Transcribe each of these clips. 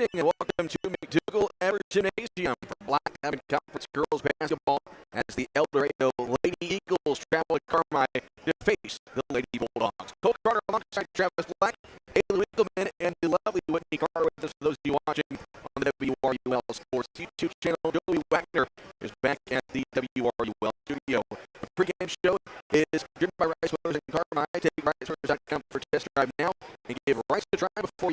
evening and welcome to McDougal Everett Gymnasium for Black Diamond Conference Girls Basketball as the Eldorado Lady Eagles travel to Carmi to face the Lady Bulldogs. Coach Carter alongside Travis Black, Haley Winkleman, and the lovely Whitney Carter with us for those of you watching on the WRUL Sports YouTube channel. Joey Wagner is back at the WRUL studio. The pregame show is driven by Rice Motors in Carmi. Take RiceMotors.com for a test drive now and give Rice a try before you.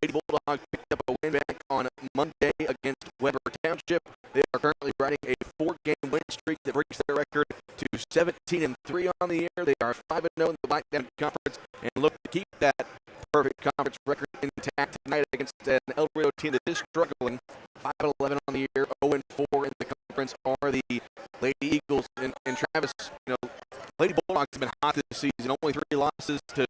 Lady Bulldogs picked up a win back on Monday against Weber Township. They are currently riding a 4-game win streak that brings their record to 17-3 on the year. They are 5-0 in the Black Diamond Conference and look to keep that perfect conference record intact tonight against an Eldorado team that is struggling. 5-11 on the year, 0-4 in the conference are the Lady Eagles. And Travis, Lady Bulldogs have been hot this season. Only 3 losses to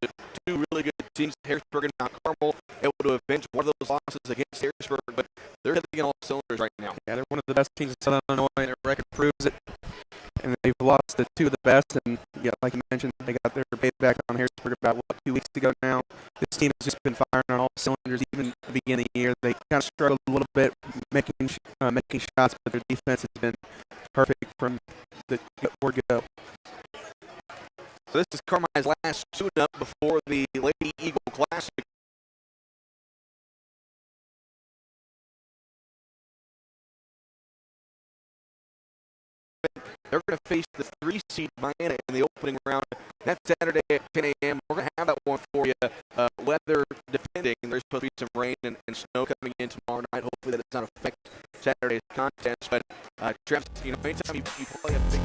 2 really good teams, Harrisburg and Mount Carmel, able to avenge one of those losses against Harrisburg, but they're hitting all cylinders right now. Yeah, they're one of the best teams in Southern Illinois, and their record proves it. And they've lost the 2 of the best, and yeah, like you mentioned, they got their payback on Harrisburg about 2 weeks ago now. This team has just been firing on all cylinders. Even at the beginning of the year, they kind of struggled a little bit making shots, but their defense has been perfect from the word go. So this is Carmi's last tune-up before the Lady Eagle Classic. They're going to face the 3-seed Vienna in the opening round. That's Saturday at 10 a.m. We're going to have that one for you. Weather depending. There's supposed to be some rain and snow coming in tomorrow night. Hopefully that does not affect Saturday's contest. But Travis, anytime you play a big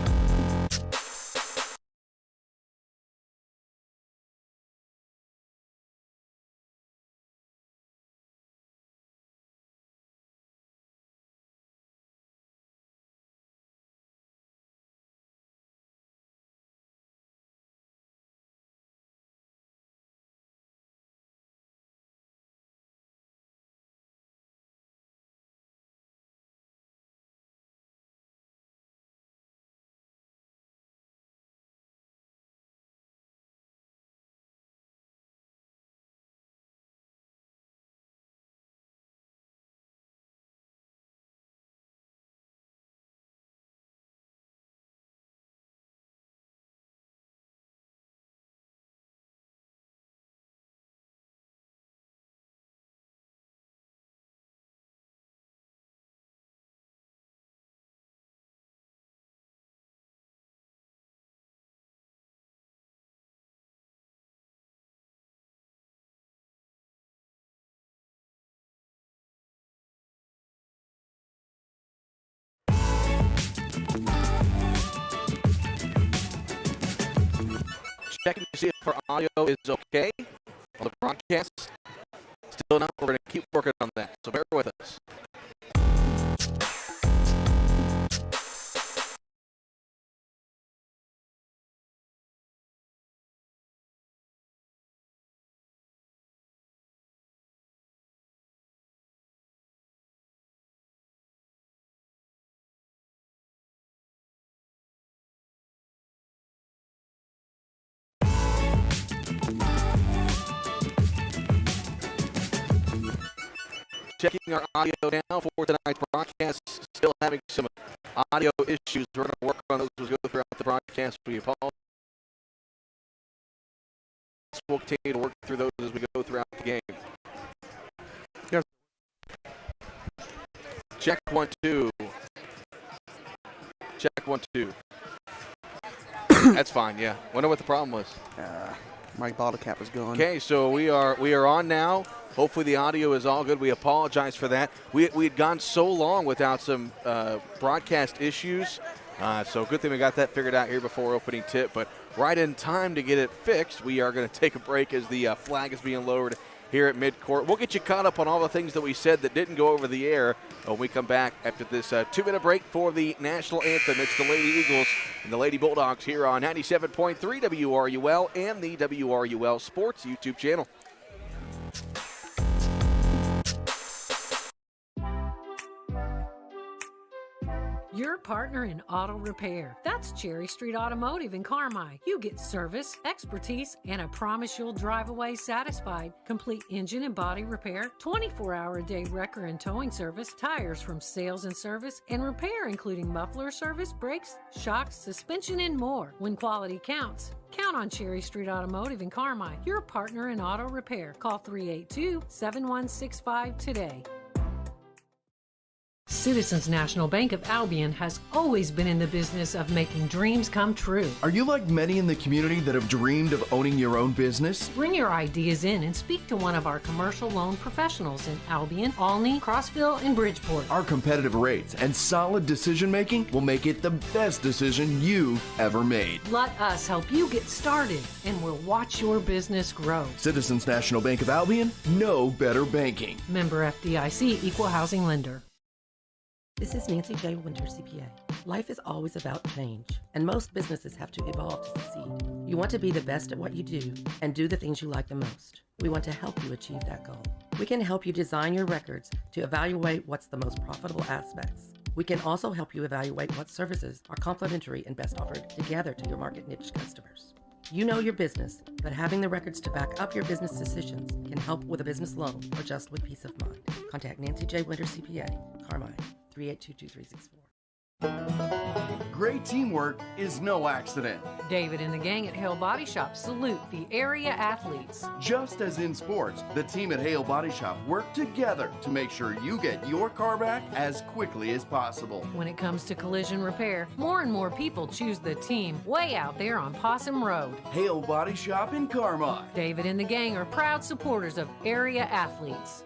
checking to see if our audio is okay on the broadcast. Still not. We're going to keep working on that, so bear with us. Checking our audio now for tonight's broadcast. Still having some audio issues. We're going to work on those as we go throughout the broadcast. We apologize. We'll continue to work through those as we go throughout the game. Yes. Check 1 2. Check 1 2. That's fine. Yeah. Wonder what the problem was. My bottle cap is gone. Okay, so we are on now. Hopefully the audio is all good. We apologize for that. We had gone so long without some broadcast issues. So good thing we got that figured out here before opening tip. But right in time to get it fixed, we are going to take a break as the flag is being lowered here at midcourt. We'll get you caught up on all the things that we said that didn't go over the air when we come back after this 2-minute break for the national anthem. It's the Lady Eagles and the Lady Bulldogs here on 97.3 WRUL and the WRUL Sports YouTube channel. You're partner in auto repair. That's Cherry Street Automotive in Carmi. You get service, expertise, and a promise you'll drive away satisfied. Complete engine and body repair, 24-hour-a-day wrecker and towing service, tires from sales and service, and repair including muffler service, brakes, shocks, suspension, and more. When quality counts, count on Cherry Street Automotive in Carmi, your partner in auto repair. Call 382-7165 today. Citizens National Bank of Albion has always been in the business of making dreams come true. Are you like many in the community that have dreamed of owning your own business? Bring your ideas in and speak to one of our commercial loan professionals in Albion, Olney, Crossville, and Bridgeport. Our competitive rates and solid decision making will make it the best decision you've ever made. Let us help you get started, and we'll watch your business grow. Citizens National Bank of Albion, no better banking. Member FDIC, Equal Housing Lender. This is Nancy J. Winter, CPA. Life is always about change, and most businesses have to evolve to succeed. You want to be the best at what you do and do the things you like the most. We want to help you achieve that goal. We can help you design your records to evaluate what's the most profitable aspects. We can also help you evaluate what services are complementary and best offered together to your market niche customers. You know your business, but having the records to back up your business decisions can help with a business loan or just with peace of mind. Contact Nancy J. Winter, CPA, Carmine, 3822364. Great teamwork is no accident. David and the gang at Hale Body Shop salute the area athletes. Just as in sports, the team at Hale Body Shop work together to make sure you get your car back as quickly as possible. When it comes to collision repair, more and more people choose the team way out there on Possum Road. Hale Body Shop in Carmine. David and the gang are proud supporters of area athletes.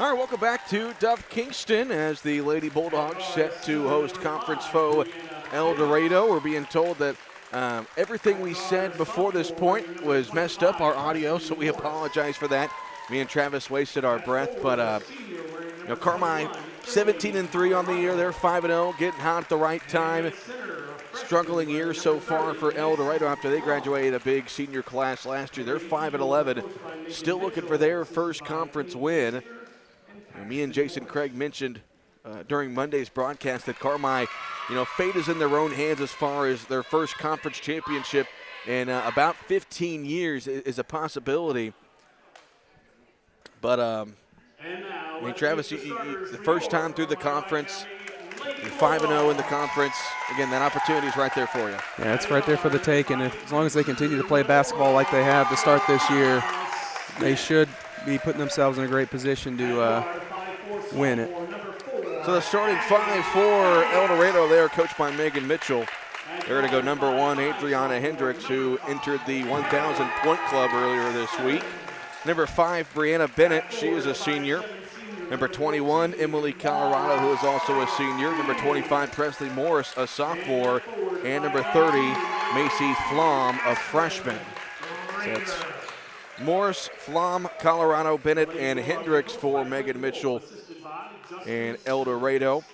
All right, welcome back to Duff Kingston as the Lady Bulldogs set to host conference foe Eldorado. We're being told that everything we said before this point was messed up, our audio, so we apologize for that. Me and Travis wasted our breath, but Carmi 17-3 on the year. They're 5-0, getting hot at the right time. Struggling year so far for Eldorado after they graduated a big senior class last year. They're 5-11, still looking for their first conference win. Me and Jason Craig mentioned during Monday's broadcast that Carmi, fate is in their own hands as far as their first conference championship in about 15 years is a possibility. But, Travis, the first time through the conference, you're 5-0 in the conference. Again, that opportunity is right there for you. Yeah, it's right there for the taking. As long as they continue to play basketball like they have to start this year, they should be putting themselves in a great position to win it. So the starting five for Eldorado, they are coached by Megan Mitchell. They're going to go number 1, Adriana Hendricks, who entered the 1,000-point club earlier this week. Number 5, Brianna Bennett, she is a senior. Number 21, Emily Colorado, who is also a senior. Number 25, Presley Morris, a sophomore. And number 30, Macy Flom, a freshman. So it's Morris, Flom, Colorado, Bennett, and Hendricks for Megan Mitchell and Eldorado.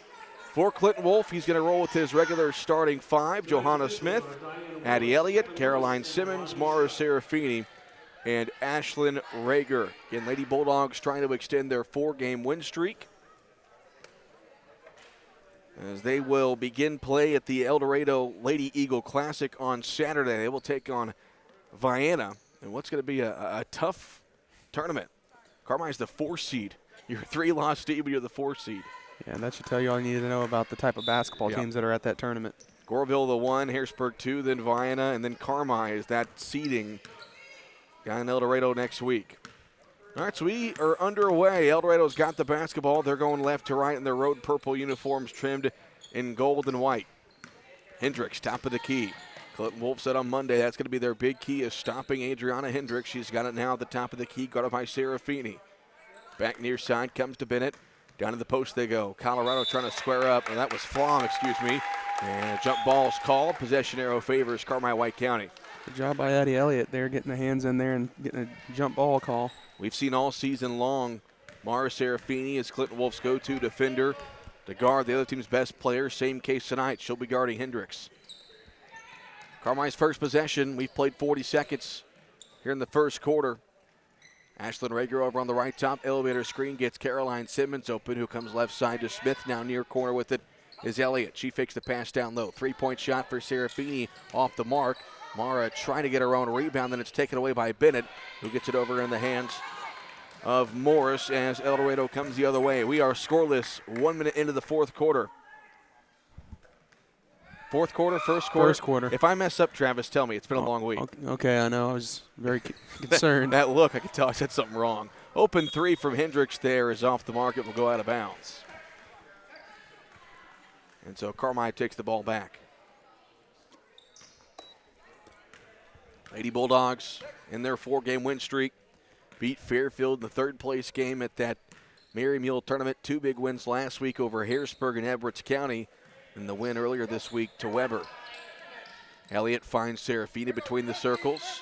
For Clinton Wolf, he's going to roll with his regular starting 5, Johanna Smith, Addie Elliott, Caroline Simmons, Mara Serafini, and Ashlyn Rager. Again, Lady Bulldogs trying to extend their 4-game win streak as they will begin play at the Eldorado Lady Eagle Classic on Saturday. They will take on Vienna, and what's going to be a tough tournament. Carmine's the 4 seed. You're a 3-loss team, but you're the 4 seed. Yeah, that should tell you all you need to know about the type of basketball teams that are at that tournament. Goreville the 1, Harrisburg 2, then Vienna, and then Carmi is that seeding down in Eldorado next week. All right, so we are underway. Eldorado's got the basketball. They're going left to right in their road purple uniforms trimmed in gold and white. Hendricks, top of the key. Clinton Wolf said on Monday that's going to be their big key is stopping Adriana Hendricks. She's got it now at the top of the key, guarded by Serafini. Back near side comes to Bennett. Down to the post they go. Colorado trying to square up. And that was Flom, excuse me. And a jump ball is called. Possession arrow favors Carmi-White County. Good job by Addie Elliott there, getting the hands in there and getting a jump ball call. We've seen all season long Mara Serafini is Clinton Wolf's go-to defender to guard the other team's best player. Same case tonight. She'll be guarding Hendricks. Carmine's first possession. We've played 40 seconds here in the first quarter. Ashlyn Rager over on the right top. Elevator screen gets Caroline Simmons open, who comes left side to Smith. Now near corner with it is Elliott. She fakes the pass down low. 3-point shot for Serafini off the mark. Mara trying to get her own rebound, then it's taken away by Bennett, who gets it over in the hands of Morris as Eldorado comes the other way. We are scoreless 1 minute into the fourth quarter. Fourth quarter, first quarter? First quarter. If I mess up, Travis, tell me. It's been a long week. Okay, I know. I was very concerned. that look, I could tell I said something wrong. Open three from Hendricks there is off the mark. It will go out of bounds. And so Carmi takes the ball back. Lady Bulldogs in their 4-game win streak beat Fairfield in the third-place game at that Mary Mule tournament. 2 big wins last week over Harrisburg and Edwards County, and the win earlier this week to Weber. Elliott finds Serafini between the circles.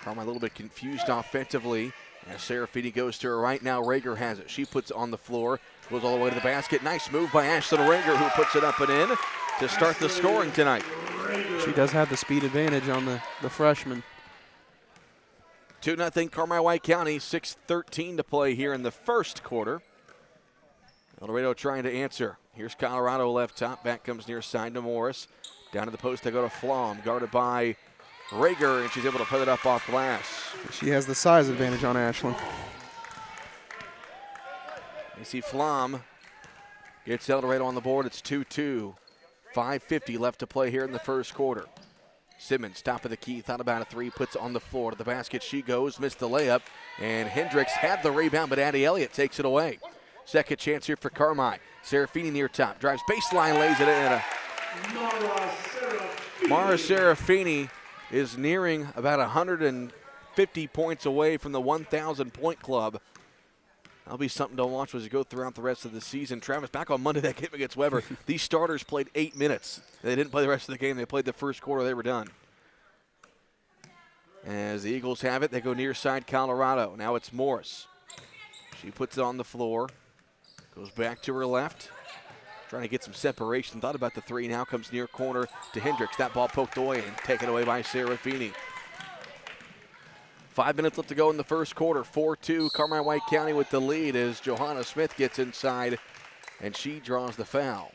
Carmi a little bit confused offensively as Serafini goes to her right. Now Rager has it. She puts it on the floor, goes all the way to the basket. Nice move by Ashlyn Rager, who puts it up and in to start the scoring tonight. She does have the speed advantage on the freshman. 2-0 Carmi-White County, 6:13 to play here in the first quarter. Eldorado trying to answer. Here's Colorado left top. Back comes near side to Morris. Down to the post they go to Flom, guarded by Rager, and she's able to put it up off glass. She has the size advantage on Ashlyn. You see Flom gets Eldorado on the board. It's 2-2. 5:50 left to play here in the first quarter. Simmons, top of the key, thought about a three, puts it on the floor. To the basket she goes, missed the layup, and Hendricks had the rebound, but Addie Elliott takes it away. Second chance here for Carmi. Serafini near top, drives baseline, lays it in. Mara Serafini is nearing about 150 points away from the 1,000-point club. That'll be something to watch as we go throughout the rest of the season. Travis, back on Monday, that game against Weber, these starters played 8 minutes. They didn't play the rest of the game. They played the first quarter. They were done. As the Eagles have it, they go near side Colorado. Now it's Morris. She puts it on the floor. Goes back to her left. Trying to get some separation. Thought about the three. Now comes near corner to Hendricks. That ball poked away and taken away by Serafini. 5 minutes left to go in the first quarter. 4-2, Carmi-White County with the lead as Johanna Smith gets inside and she draws the foul.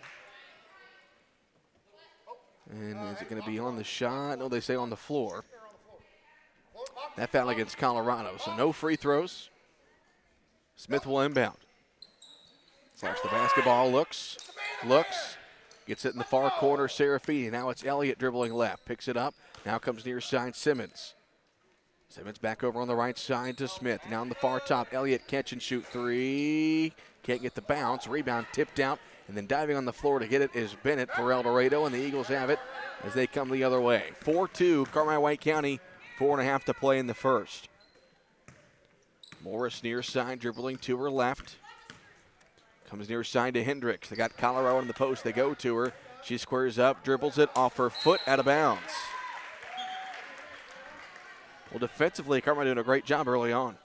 And is it going to be on the shot? No, they say on the floor. That foul against Colorado, so no free throws. Smith will inbound. Slash the basketball, looks, gets it in the far corner, Serafini. Now it's Elliott dribbling left, picks it up. Now comes near side Simmons. Simmons back over on the right side to Smith. Now on the far top, Elliott catch and shoot three. Can't get the bounce. Rebound tipped out. And then diving on the floor to get it is Bennett for Eldorado. And the Eagles have it as they come the other way. 4-2, Carmi-White County. 4.5 to play in the first. Morris near side, dribbling to her left. Comes near side to Hendricks. They got Colorado in the post. They go to her. She squares up, dribbles it off her foot, out of bounds. Well, defensively, Carmi doing a great job early on.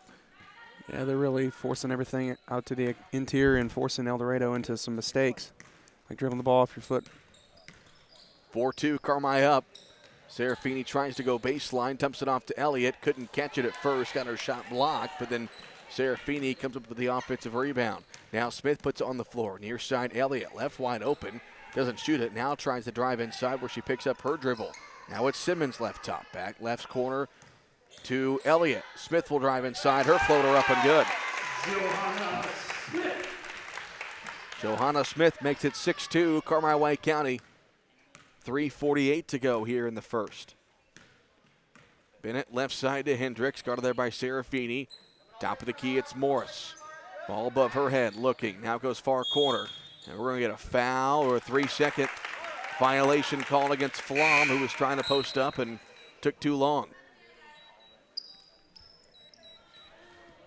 Yeah, they're really forcing everything out to the interior and forcing Eldorado into some mistakes, like dribbling the ball off your foot. 4-2, Carmi up. Serafini tries to go baseline, dumps it off to Elliott. Couldn't catch it at first, got her shot blocked, but then Serafini comes up with the offensive rebound. Now Smith puts it on the floor. Near side, Elliott, left wide open. Doesn't shoot it, now tries to drive inside where she picks up her dribble. Now it's Simmons left top, back left corner to Elliott. Smith will drive inside, her floater up and good. Johanna Smith makes it 6-2, Carmi-White County. 3:48 to go here in the first. Bennett left side to Hendricks, guarded there by Serafini. Top of the key, it's Morris. Ball above her head, looking. Now goes far corner. And we're going to get a foul or a 3-second violation called against Flom, who was trying to post up and took too long.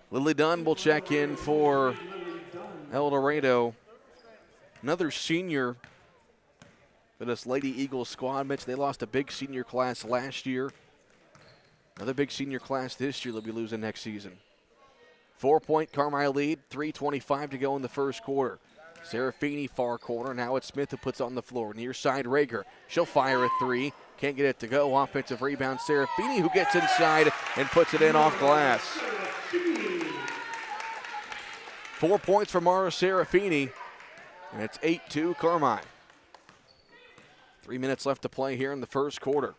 Lily Dunn will check in for Eldorado. Another senior for this Lady Eagles squad. Mitch, they lost a big senior class last year. Another big senior class this year they'll be losing next season. 4-point Carmi lead, 3:25 to go in the first quarter. Serafini far corner. Now it's Smith who puts on the floor. Near side, Rager. She'll fire a three. Can't get it to go. Offensive rebound, Serafini, who gets inside and puts it in off glass. 4 points for Mara Serafini, and it's 8-2 Carmi. 3 minutes left to play here in the first quarter.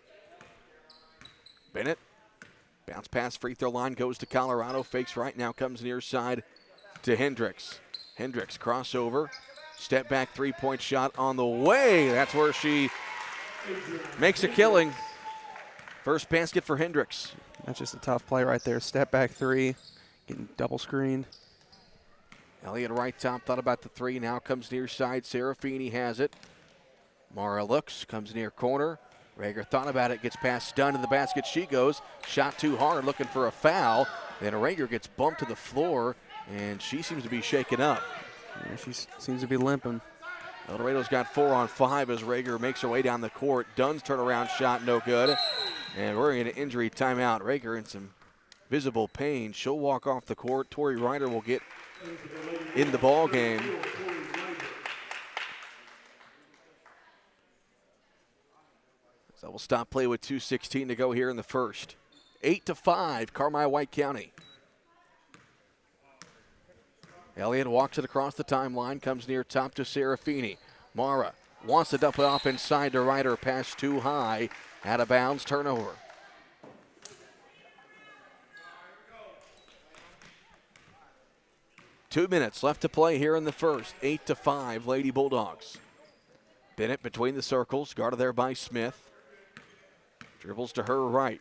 Bennett, bounce pass, free throw line goes to Colorado. Fakes right now, comes near side to Hendricks. Hendricks crossover, step back three-point shot on the way. That's where she makes a killing. First basket for Hendricks. That's just a tough play right there. Step back three, getting double screened. Elliott right top, thought about the three, now comes near side. Serafini has it. Mara looks, comes near corner. Rager thought about it, gets past Stun to the basket. She goes, shot too hard, looking for a foul. Then Rager gets bumped to the floor, and she seems to be shaken up. Yeah, she seems to be limping. Eldorado's got 4 on 5 as Rager makes her way down the court. Dunn's turnaround shot, no good. And we're in an injury timeout. Rager in some visible pain. She'll walk off the court. Tori Ryder will get in the ball game. So we'll stop play with 2:16 to go here in the first. 8-5, Carmi White County. Elliott walks it across the timeline, comes near top to Serafini. Mara wants to dump it off inside to Ryder, pass too high, out of bounds, turnover. Two minutes left to play here in the first. 8-5, Lady Bulldogs. Bennett between the circles, guarded there by Smith. Dribbles to her right.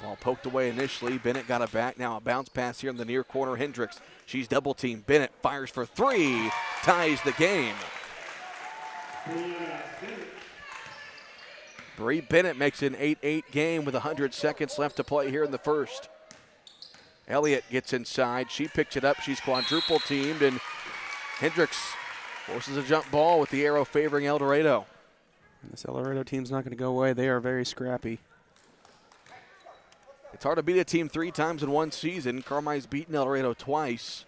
Ball poked away initially. Bennett got it back. Now a bounce pass here in the near corner. Hendricks. She's double teamed. Bennett fires for three. Ties the game. Bree Bennett makes an 8-8 game with 100 seconds left to play here in the first. Elliott gets inside. She picks it up. She's quadruple teamed, and Hendricks forces a jump ball with the arrow favoring Eldorado. And this Eldorado team's not going to go away. They are very scrappy. It's hard to beat a team 3 times in one season. Carmi's beaten Eldorado twice.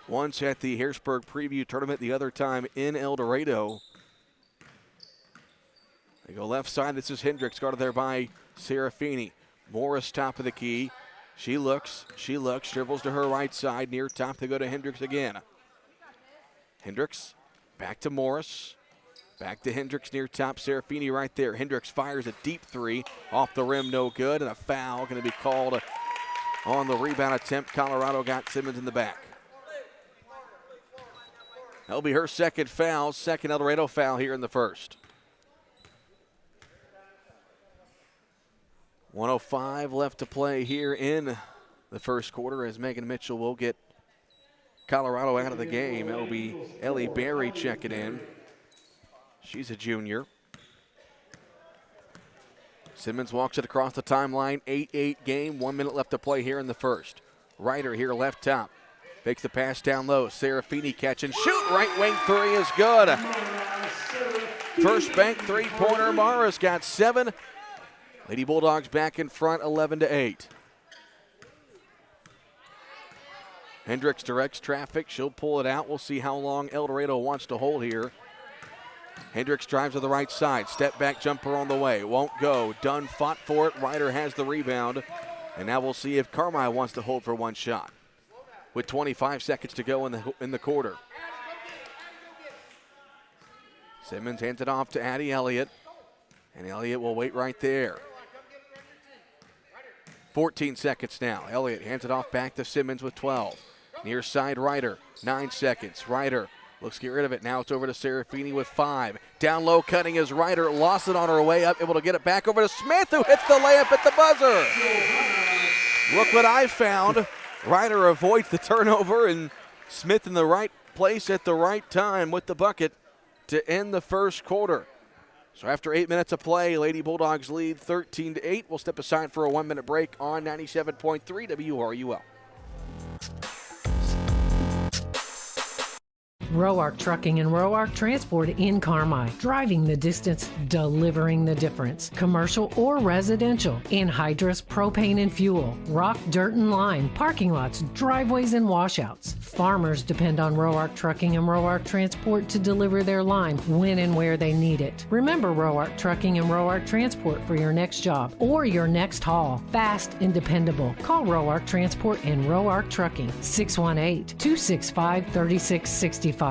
Once at the Harrisburg Preview Tournament, the other time in Eldorado. They go left side. This is Hendricks, guarded there by Serafini. Morris top of the key. She looks, dribbles to her right side. Near top, they go to Hendricks again. Hendricks, back to Morris. Back to Hendricks near top. Serafini right there. Hendricks fires a deep three. Off the rim, no good. And a foul going to be called on the rebound attempt. Colorado got Simmons in the back. That'll be her second foul. Second Eldorado foul here in the first. 1:05 left to play here in the first quarter as Megan Mitchell will get Colorado out of the game. It'll be Ellie Berry checking in. She's a junior. Simmons walks it across the timeline. 8-8 game. 1 minute left to play here in the first. Ryder here left top. Fakes the pass down low. Serafini catch and shoot. Right wing three is good. First bank three-pointer. Mara's got 7. Lady Bulldogs back in front 11-8. Hendricks directs traffic. She'll pull it out. We'll see how long Eldorado wants to hold here. Hendricks drives to the right side. Step back jumper on the way. Won't go. Dunn fought for it. Ryder has the rebound. And now we'll see if Carmi wants to hold for one shot. With 25 seconds to go in the quarter. Simmons hands it off to Addie Elliott. And Elliott will wait right there. 14 seconds now. Elliott hands it off back to Simmons with 12. Near side Ryder. 9 seconds. Ryder looks to get rid of it. Now it's over to Serafini with 5. Down low cutting is Ryder. Lost it on her way up. Able to get it back over to Smith, who hits the layup at the buzzer. Look what I found. Ryder avoids the turnover, and Smith in the right place at the right time with the bucket to end the first quarter. So after 8 minutes of play, Lady Bulldogs lead 13-8. We'll step aside for a 1-minute break on 97.3 WRUL. Roark Trucking and Roark Transport in Carmi. Driving the distance, delivering the difference. Commercial or residential. Anhydrous propane and fuel. Rock, dirt, and lime. Parking lots, driveways, and washouts. Farmers depend on Roark Trucking and Roark Transport to deliver their lime when and where they need it. Remember Roark Trucking and Roark Transport for your next job or your next haul. Fast and dependable. Call Roark Transport and Roark Trucking. 618-265-3665.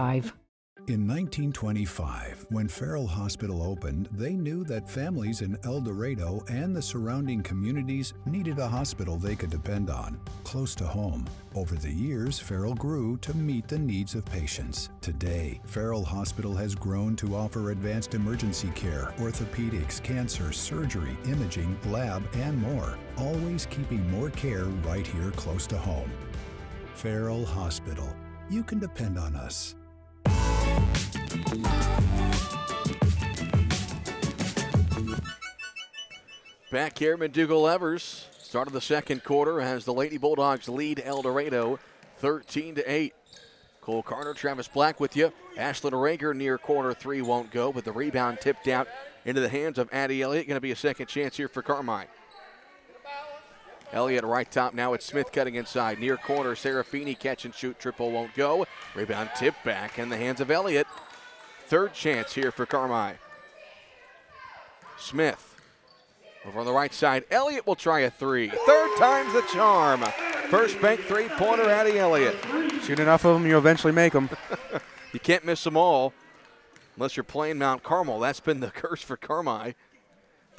In 1925, when Farrell Hospital opened, they knew that families in Eldorado and the surrounding communities needed a hospital they could depend on, close to home. Over the years, Farrell grew to meet the needs of patients. Today, Farrell Hospital has grown to offer advanced emergency care, orthopedics, cancer, surgery, imaging, lab, and more, always keeping more care right here close to home. Farrell Hospital. You can depend on us. Back here, McDougal-Evers, start of the second quarter as the Lady Bulldogs lead Eldorado 13-8. Cole Carter, Travis Black with you. Ashlyn Rager near corner three won't go, but the rebound tipped out into the hands of Addie Elliott. Going to be a second chance here for Carmine. Elliott right top now. It's Smith cutting inside. Near corner, Serafini catch and shoot. Triple won't go. Rebound tip back in the hands of Elliott. Third chance here for Carmine. Smith over on the right side. Elliott will try a three. Third time's the charm. First bank three-pointer, Addie Elliott. Shoot enough of them, you'll eventually make them. You can't miss them all unless you're playing Mount Carmel. That's been the curse for Carmine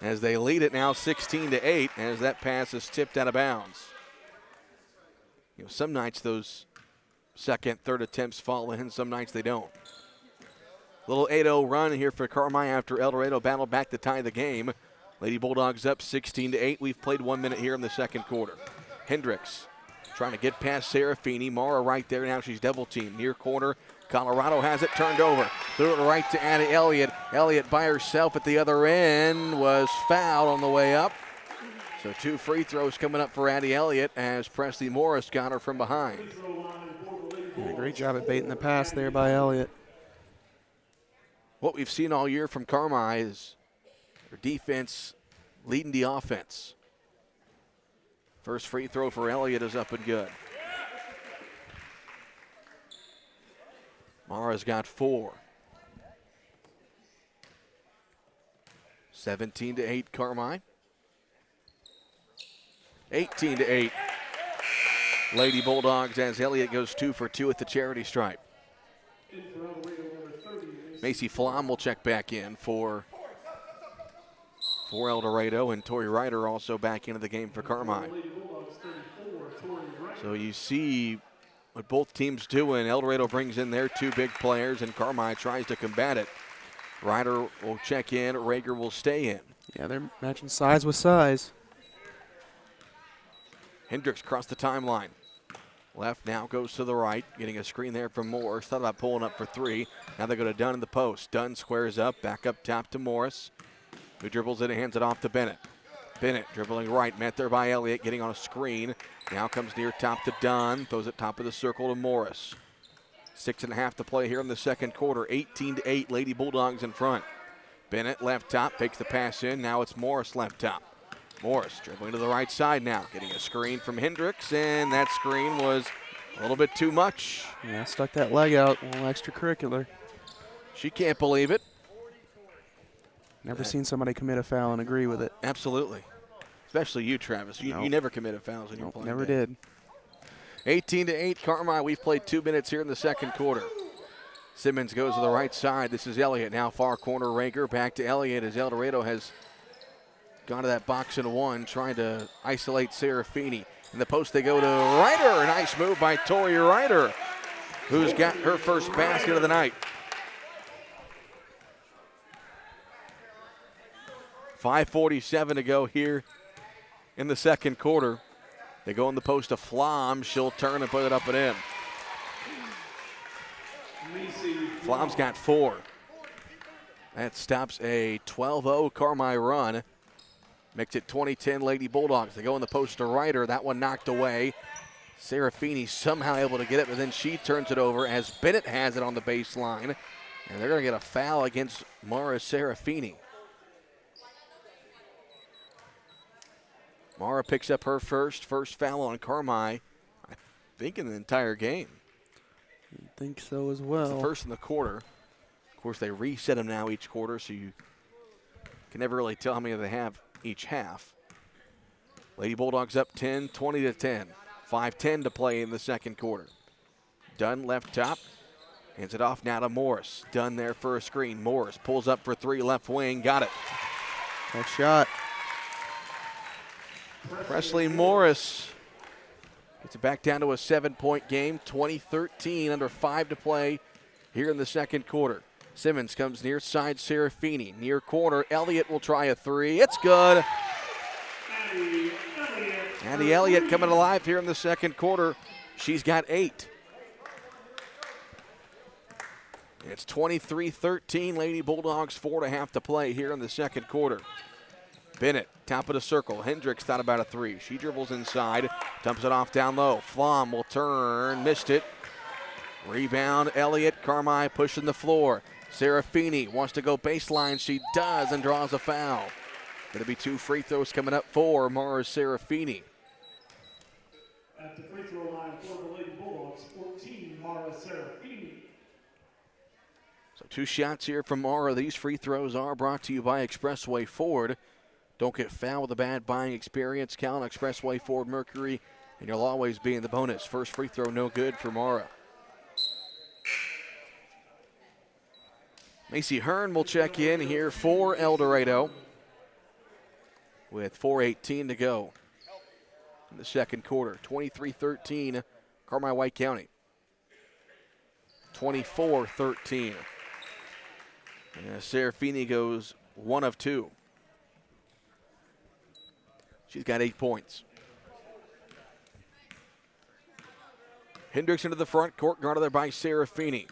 as they lead it now 16-8 as that pass is tipped out of bounds. You know, some nights those second, third attempts fall in, some nights they don't. Little 8-0 run here for Carmine after Eldorado battled back to tie the game. Lady Bulldogs up 16-8. We've played 1 minute here in the second quarter. Hendricks trying to get past Serafini. Mara right there now. She's double teamed. Near corner. Colorado has it turned over. Threw it right to Addie Elliott. Elliott by herself at the other end was fouled on the way up. So 2 free throws coming up for Addie Elliott as Presley Morris got her from behind. Yeah, great job at baiting the pass there by Elliott. What we've seen all year from Carmine is their defense leading the offense. First free throw for Elliott is up and good. Mara's got 4. 17-8 Carmine. 18-8 Lady Bulldogs as Elliott goes 2 for 2 at the charity stripe. Macy Flom will check back in for Eldorado, and Tori Ryder also back into the game for Carmine. So you see what both teams doing. Eldorado brings in their 2 big players, and Carmine tries to combat it. Ryder will check in, Rager will stay in. Yeah, they're matching size with size. Hendricks across the timeline. Left now goes to the right, getting a screen there from Morris. Thought about pulling up for 3. Now they go to Dunn in the post. Dunn squares up, back up top to Morris, who dribbles it and hands it off to Bennett. Bennett dribbling right, met there by Elliott, getting on a screen. Now comes near top to Dunn, throws it top of the circle to Morris. 6.5 to play here in the second quarter. 18-8, Lady Bulldogs in front. Bennett left top, takes the pass in. Now it's Morris left top. Morris dribbling to the right side now, getting a screen from Hendricks, and that screen was a little bit too much. Yeah, stuck that leg out, a little extracurricular. She can't believe it. Never seen somebody commit a foul and agree with it. Absolutely. Especially you, Travis. You never committed fouls in your playing. Never day. did. 18-8, Carmine. We've played 2 minutes here in the second quarter. Simmons goes to the right side. This is Elliott. Now far corner, Rager. Back to Elliott as Eldorado has gone to that box and 1, trying to isolate Serafini. In the post, they go to Ryder. Nice move by Tori Ryder, who's got her first basket of the night. 5:47 to go here in the second quarter. They go in the post to Flom. She'll turn and put it up and in. Flom's got 4. That stops a 12-0 Carmine run. Makes it 20-10 Lady Bulldogs. They go in the post to Ryder. That one knocked away. Serafini somehow able to get it, but then she turns it over as Bennett has it on the baseline. And they're going to get a foul against Mara Serafini. Mara picks up her first foul on Carmi, I think in the entire game. I think so as well. It's the first in the quarter. Of course, they reset them now each quarter, so you can never really tell how many they have each half. Lady Bulldogs up 10, 20-10. 5:10 to play in the second quarter. Dunn left top. Hands it off now to Morris. Dunn there for a screen. Morris pulls up for three, left wing. Got it. Nice shot. Presley Morris gets it back down to a 7-point game. 20-13, under 5 to play here in the second quarter. Simmons comes near side, Serafini. Near corner, Elliott will try a three. It's good. Addie Elliott coming alive here in the second quarter. She's got 8. It's 23-13. Lady Bulldogs 4.5 to play here in the second quarter. Bennett, top of the circle. Hendricks thought about a three. She dribbles inside, dumps it off down low. Flom will turn, missed it. Rebound, Elliott. Carmi pushing the floor. Serafini wants to go baseline. She does and draws a foul. Going to be 2 free throws coming up for Mara Serafini. At the free throw line for the Lady Bulldogs, 14, Mara Serafini. So 2 shots here from Mara. These free throws are brought to you by Expressway Ford. Don't get fouled with a bad buying experience. Count Expressway Ford Mercury, and you'll always be in the bonus. First free throw, no good for Mara. Macy Hearn will check in here for Eldorado with 4:18 to go in the second quarter. 23-13, Carmi White County. 24-13. Serafini goes 1 of 2. She's got 8 points. Hendricks into the front court, guarded there by Serafini.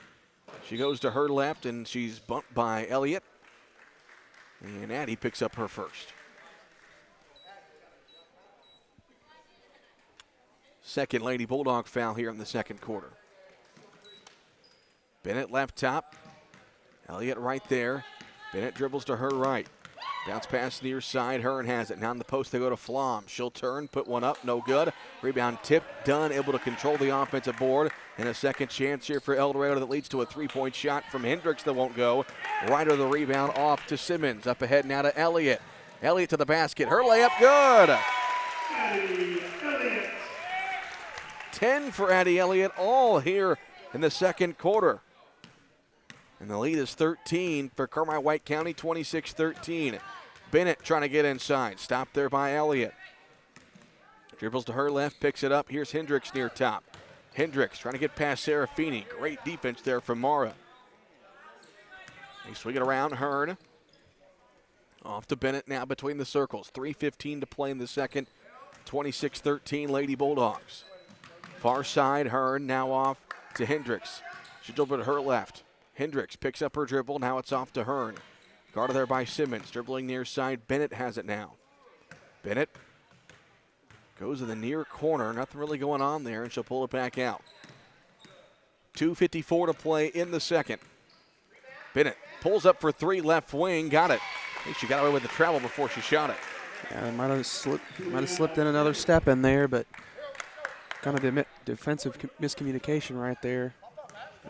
She goes to her left, and she's bumped by Elliott. And Addie picks up her first. Second Lady Bulldog foul here in the second quarter. Bennett left top. Elliott right there. Bennett dribbles to her right. Bounce pass near side. Hearn has it. Now in the post they go to Flom. She'll turn, put one up, no good. Rebound tip, Dunn able to control the offensive board. And a second chance here for Eldorado that leads to a 3-point shot from Hendricks that won't go. Right of the rebound off to Simmons. Up ahead now to Elliott. Elliott to the basket. Her layup good. 10 for Addie Elliott, all here in the second quarter. And the lead is 13 for Carmi White County, 26-13. Bennett trying to get inside. Stopped there by Elliott. Dribbles to her left, picks it up. Here's Hendricks near top. Hendricks trying to get past Serafini. Great defense there from Mara. They swing it around. Hearn. Off to Bennett now between the circles. 3:15 to play in the second. 26-13 Lady Bulldogs. Far side, Hearn now off to Hendricks. She dribbled to her left. Hendricks picks up her dribble. Now it's off to Hearn. Guarded there by Simmons. Dribbling near side. Bennett has it now. Bennett goes to the near corner. Nothing really going on there, and she'll pull it back out. 2:54 to play in the second. Bennett pulls up for 3, left wing. Got it. I think she got away with the travel before she shot it. Yeah, might have slipped in another step in there, but kind of defensive miscommunication right there.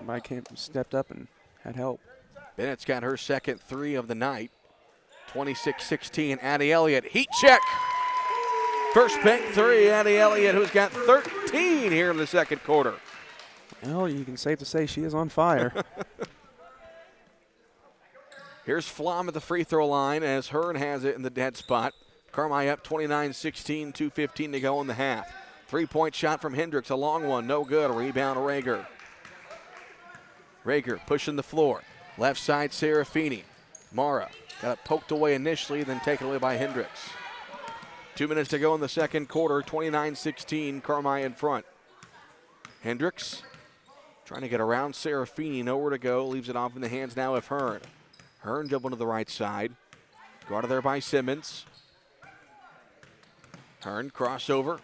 Mike stepped up and had help. Bennett's got her second 3 of the night. 26-16, Addie Elliott, heat check. First pick 3, Addie Elliott, who's got 13 here in the second quarter. Well, you can safe to say she is on fire. Here's Flom at the free throw line as Hearn has it in the dead spot. Carmi up 29-16, 2:15 to go in the half. 3-point shot from Hendricks, a long one, no good. Rebound, Rager. Rager pushing the floor. Left side, Serafini. Mara got it poked away initially, then taken away by Hendricks. 2 minutes to go in the second quarter, 29-16, Carmi in front. Hendricks trying to get around Serafini, nowhere to go. Leaves it off in the hands now of Hearn. Hearn jumping to the right side. Guarded there by Simmons. Hearn crossover.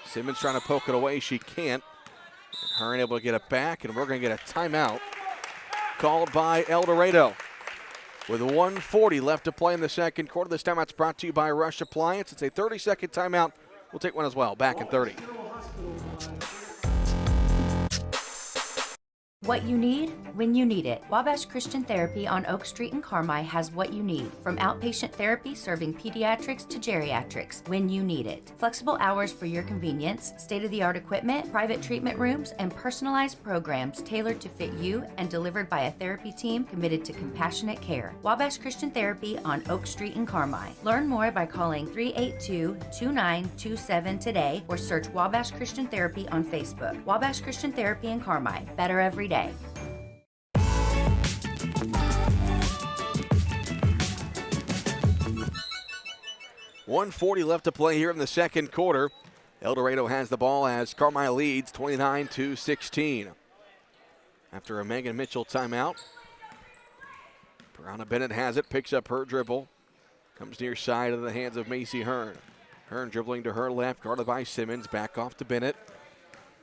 Simmons trying to poke it away. She can't. And Hearn able to get it back, and we're going to get a timeout called by Eldorado. With 1:40 left to play in the second quarter. This timeout's brought to you by Rush Appliance. It's a 30-second timeout. We'll take one as well. Back in 30. What you need, when you need it. Wabash Christian Therapy on Oak Street in Carmi has what you need. From outpatient therapy serving pediatrics to geriatrics, when you need it. Flexible hours for your convenience, state-of-the-art equipment, private treatment rooms, and personalized programs tailored to fit you and delivered by a therapy team committed to compassionate care. Wabash Christian Therapy on Oak Street in Carmi. Learn more by calling 382-2927 today or search Wabash Christian Therapy on Facebook. Wabash Christian Therapy in Carmi. Better every day. 1:40 left to play here in the second quarter. Eldorado has the ball as Carmi leads 29-16. After a Megan Mitchell timeout, Brianna Bennett has it, picks up her dribble, comes near side of the hands of Macy Hearn. Hearn dribbling to her left, guarded by Simmons, back off to Bennett.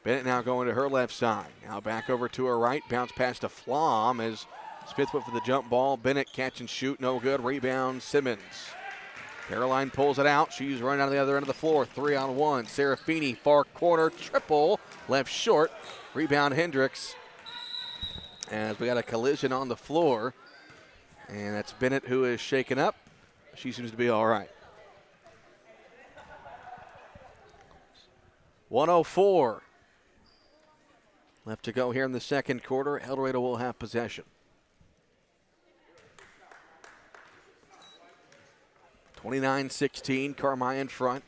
Bennett now going to her left side. Now back over to her right, bounce pass to Flom as Smith went for the jump ball. Bennett catch and shoot, no good. Rebound, Simmons. Caroline pulls it out. She's running out of the other end of the floor. 3-on-1. Serafini, far corner, triple, left short. Rebound, Hendricks. As we got a collision on the floor. And that's Bennett who is shaken up. She seems to be all right. 1:04 left to go here in the second quarter. Eldorado will have possession. 29-16, Carmi in front.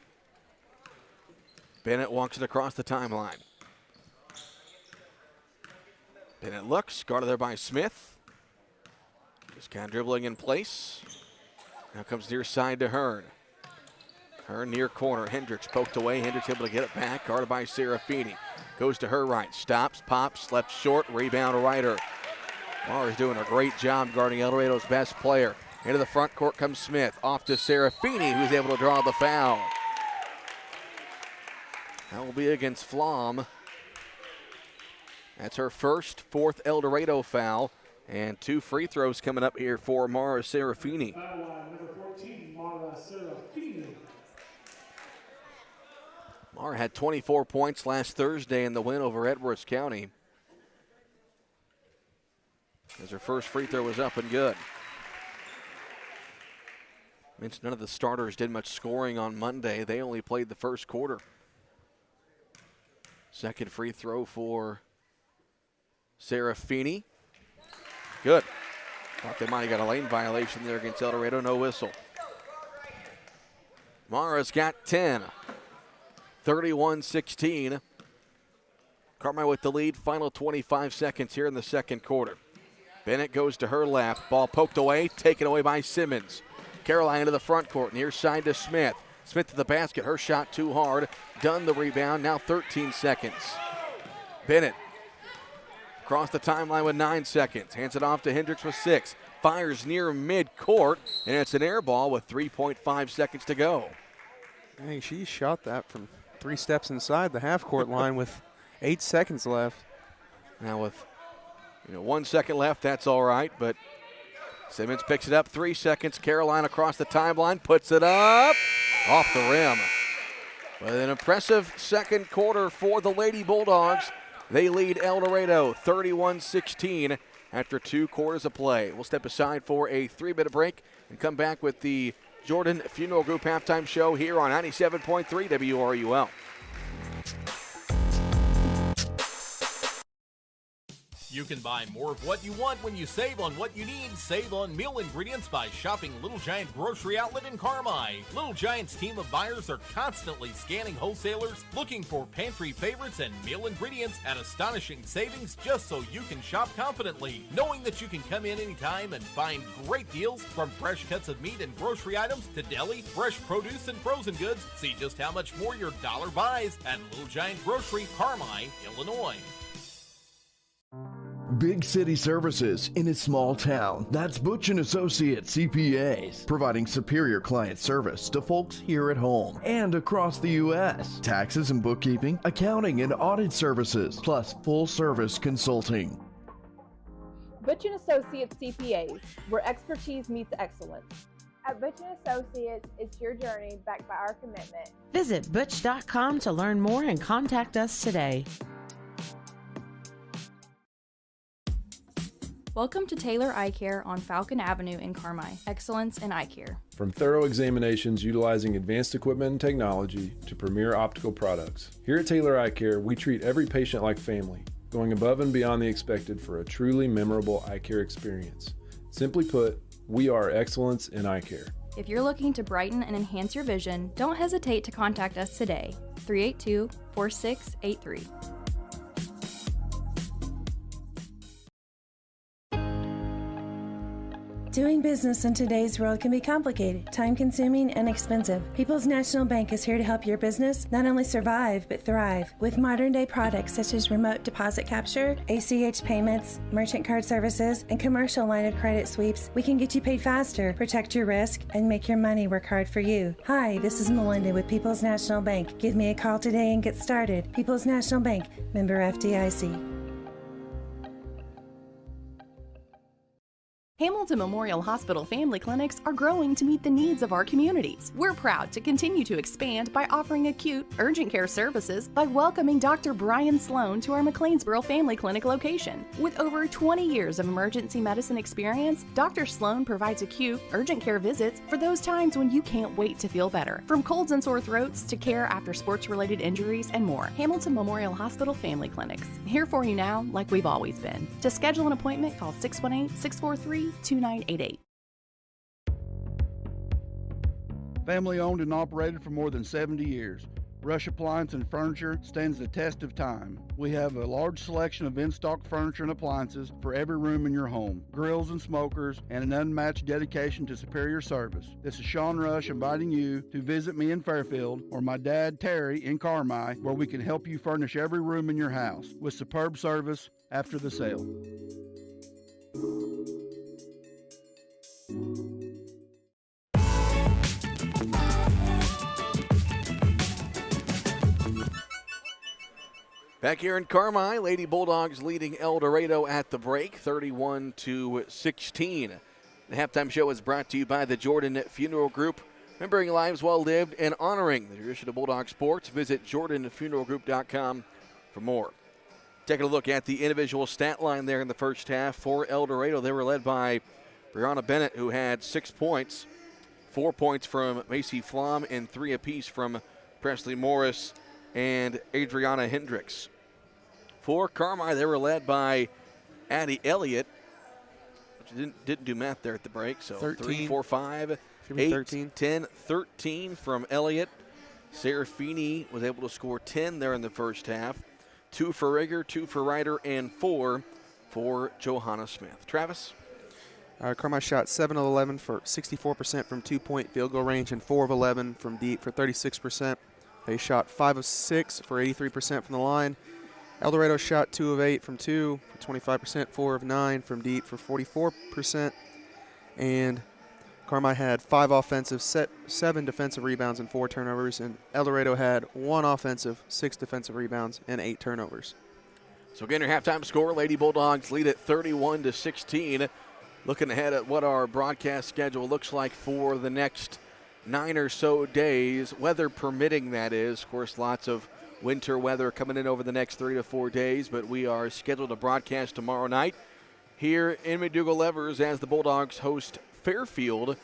Bennett walks it across the timeline. Bennett looks, guarded there by Smith. Just kind of dribbling in place. Now comes near side to Hearn. Hearn near corner, Hendricks poked away. Hendricks able to get it back, guarded by Serafini. Goes to her right, stops, pops, left short, rebound Ryder. Mars doing a great job guarding Eldorado's best player. Into the front court comes Smith, off to Serafini, who's able to draw the foul. That will be against Flom. That's her first, fourth Eldorado foul, and 2 free throws coming up here for Mara Serafini. Foul line number 14, Mara Serafini. Mara had 24 points last Thursday in the win over Edwards County. As her first free throw was up and good. Mentioned none of the starters did much scoring on Monday. They only played the first quarter. Second free throw for Serafini. Good. Thought they might have got a lane violation there against Eldorado. No whistle. Mara's got 10. 31-16. Carmi with the lead. Final 25 seconds here in the second quarter. Bennett goes to her left. Ball poked away. Taken away by Simmons. Caroline into the front court. Near side to Smith. Smith to the basket. Her shot too hard. Done the rebound. Now 13 seconds. Bennett across the timeline with 9 seconds. Hands it off to Hendricks with 6. Fires near mid-court. And it's an air ball with 3.5 seconds to go. Hey, she shot that from 3 steps inside the half-court line with 8 seconds left. Now with 1 second left, that's all right, but Simmons picks it up, 3 seconds. Caroline across the timeline, puts it up, off the rim. With an impressive second quarter for the Lady Bulldogs. They lead Eldorado 31-16 after 2 quarters of play. We'll step aside for a 3-minute break and come back with the Jordan Funeral Group halftime show here on 97.3 WRUL. You can buy more of what you want when you save on what you need. Save on meal ingredients by shopping Little Giant Grocery Outlet in Carmi. Little Giant's team of buyers are constantly scanning wholesalers, looking for pantry favorites and meal ingredients at astonishing savings just so you can shop confidently, knowing that you can come in anytime and find great deals from fresh cuts of meat and grocery items to deli, fresh produce, and frozen goods. See just how much more your dollar buys at Little Giant Grocery, Carmi, Illinois. Big city services in a small town. That's Butch & Associates CPAs, providing superior client service to folks here at home and across the U.S. Taxes and bookkeeping, accounting and audit services, plus full-service consulting. Butch & Associates CPAs, where expertise meets excellence. At Butch & Associates, it's your journey backed by our commitment. Visit Butch.com to learn more and contact us today. Welcome to Taylor Eye Care on Falcon Avenue in Carmi. Excellence in eye care. From thorough examinations utilizing advanced equipment and technology to premier optical products. Here at Taylor Eye Care, we treat every patient like family, going above and beyond the expected for a truly memorable eye care experience. Simply put, we are excellence in eye care. If you're looking to brighten and enhance your vision, don't hesitate to contact us today. 382-4683. Doing business in today's world can be complicated, time-consuming, and expensive. People's National Bank is here to help your business not only survive, but thrive. With modern-day products such as remote deposit capture, ACH payments, merchant card services, and commercial line of credit sweeps, we can get you paid faster, protect your risk, and make your money work hard for you. Hi, this is Melinda with People's National Bank. Give me a call today and get started. People's National Bank, member FDIC. Hamilton Memorial Hospital family clinics are growing to meet the needs of our communities. We're proud to continue to expand by offering acute, urgent care services by welcoming Dr. Brian Sloan to our McLeansboro Family Clinic location. With over 20 years of emergency medicine experience, Dr. Sloan provides acute, urgent care visits for those times when you can't wait to feel better. From colds and sore throats to care after sports-related injuries and more. Hamilton Memorial Hospital Family Clinics. Here for you now, like we've always been. To schedule an appointment, call 618-643-2988. Family owned and operated for more than 70 years. Rush Appliance and Furniture stands the test of time. We have a large selection of in-stock furniture and appliances for every room in your home, grills and smokers, and an unmatched dedication to superior service. This is Sean Rush inviting you to visit me in Fairfield or my dad Terry in Carmi, where we can help you furnish every room in your house with superb service after the sale. Back here in Carmi, Lady Bulldogs leading Eldorado at the break, 31-16. The halftime show is brought to you by the Jordan Funeral Group. Remembering lives well lived and honoring the tradition of Bulldog sports, visit jordanfuneralgroup.com for more. Taking a look at the individual stat line there in the first half for Eldorado. They were led by Brianna Bennett, who had 6 points, 4 points from Macy Flom, and 3 apiece from Presley Morris and Adriana Hendricks. For Carmi, they were led by Addie Elliott, which didn't do math there at the break. So 13. 3, 4, 5, 8, 13. 10, 13 from Elliott. Sarah Feeney was able to score 10 there in the first half. 2 for Rager, 2 for Ryder, and 4 for Johanna Smith. Travis? Carmi shot 7 of 11 for 64% from 2-point field goal range and 4 of 11 from deep for 36%. They shot 5 of 6 for 83% from the line. Eldorado shot 2 of 8 from 2 for 25%, 4 of 9 from deep for 44%. And Carmi had 5 offensive, 7 defensive rebounds, and 4 turnovers. And Eldorado had 1 offensive, 6 defensive rebounds, and 8 turnovers. So again, your halftime score, Lady Bulldogs lead at 31-16. Looking ahead at what our broadcast schedule looks like for the next 9 or so days, weather permitting, that is. Of course, lots of winter weather coming in over the next 3 to 4 days, but we are scheduled to broadcast tomorrow night here in McDougall-Evers as the Bulldogs host Fairfield.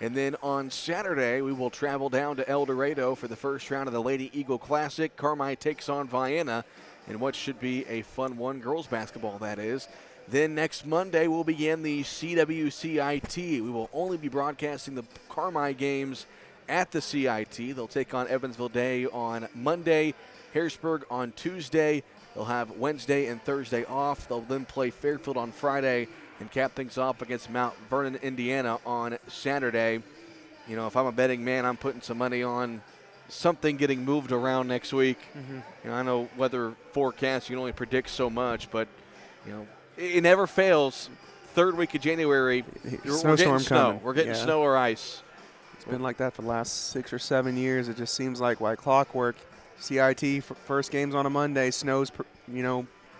And then on Saturday, we will travel down to Eldorado for the first round of the Lady Eagle Classic. Carmi takes on Vienna in what should be a fun one, girls basketball, that is. Then next Monday, we'll begin the CWCIT. We will only be broadcasting the Carmi games at the CIT. They'll take on Evansville Day on Monday, Harrisburg on Tuesday. They'll have Wednesday and Thursday off. They'll then play Fairfield on Friday and cap things off against Mount Vernon, Indiana on Saturday. You know, if I'm a betting man, I'm putting some money on something getting moved around next week. You know, I know weather forecasts, you can only predict so much, but, you know, it never fails. Third week of January, we're getting snow. We're getting snow or ice. It's been like that for the last 6 or 7 years. It just seems like clockwork. CIT first game's on a Monday. Snow's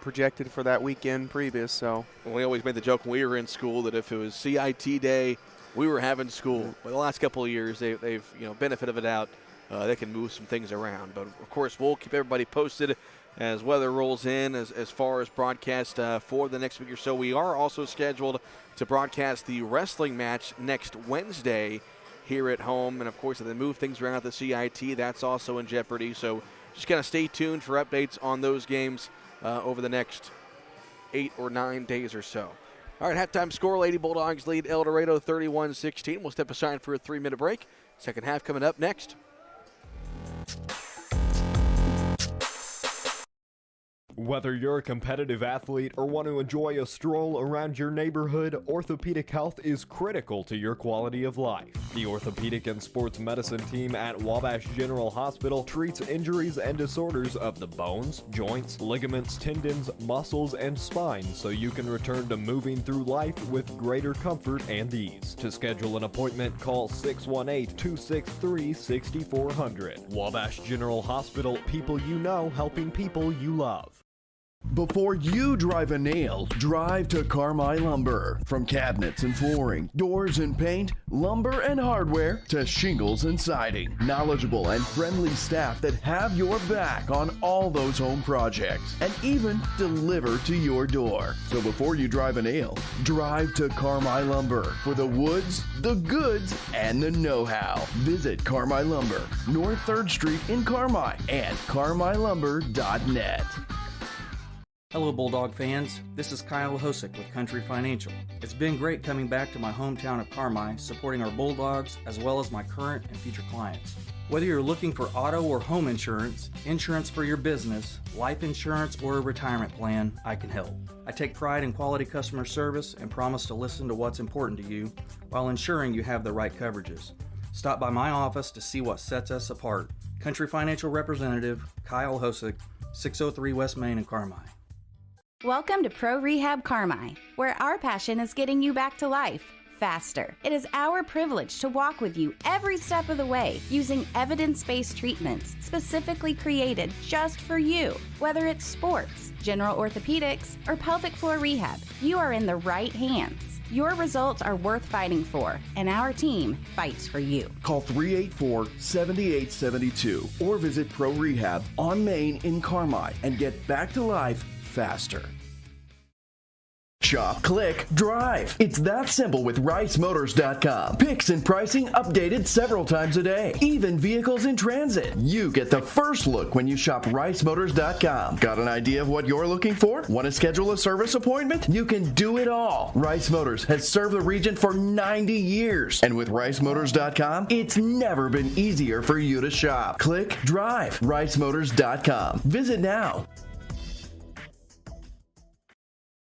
projected for that weekend previous. So we always made the joke when we were in school that if it was CIT day, we were having school. But the last couple of years, they've benefit of a doubt. They can move some things around. But of course, we'll keep everybody posted as weather rolls in as far as broadcast for the next week or so. We are also scheduled to broadcast the wrestling match next Wednesday here at home. And, of course, if they move things around at the CIT, that's also in jeopardy. So just kind of stay tuned for updates on those games over the next 8 or 9 days or so. All right, halftime score, Lady Bulldogs lead Eldorado 31-16. We'll step aside for a 3-minute break. Second half coming up next. Whether you're a competitive athlete or want to enjoy a stroll around your neighborhood, orthopedic health is critical to your quality of life. The Orthopedic and Sports Medicine team at Wabash General Hospital treats injuries and disorders of the bones, joints, ligaments, tendons, muscles, and spine so you can return to moving through life with greater comfort and ease. To schedule an appointment, call 618-263-6400. Wabash General Hospital, people you know helping people you love. Before you drive a nail, drive to Carmi Lumber. From cabinets and flooring, doors and paint, lumber and hardware, to shingles and siding. Knowledgeable and friendly staff that have your back on all those home projects and even deliver to your door. So before you drive a nail, drive to Carmi Lumber for the woods, the goods, and the know-how. Visit Carmi Lumber, North 3rd Street in Carmi and carmilumber.net. Hello Bulldog fans, this is Kyle Hosick with Country Financial. It's been great coming back to my hometown of Carmi, supporting our Bulldogs as well as my current and future clients. Whether you're looking for auto or home insurance, insurance for your business, life insurance, or a retirement plan, I can help. I take pride in quality customer service and promise to listen to what's important to you while ensuring you have the right coverages. Stop by my office to see what sets us apart. Country Financial Representative Kyle Hosick, 603 West Main in Carmi. Welcome to Pro Rehab Carmi, where our passion is getting you back to life faster. It is our privilege to walk with you every step of the way using evidence-based treatments specifically created just for you. Whether it's sports, general orthopedics, or pelvic floor rehab, you are in the right hands. Your results are worth fighting for, and our team fights for you. Call 384-7872 or visit Pro Rehab on Main in Carmi and get back to life faster. Shop, click, drive. It's that simple with RiceMotors.com. Picks and pricing updated several times a day. Even vehicles in transit. You get the first look when you shop RiceMotors.com. Got an idea of what you're looking for? Want to schedule a service appointment? You can do it all. Rice Motors has served the region for 90 years. And with RiceMotors.com, it's never been easier for you to shop. Click, drive. RiceMotors.com. Visit now.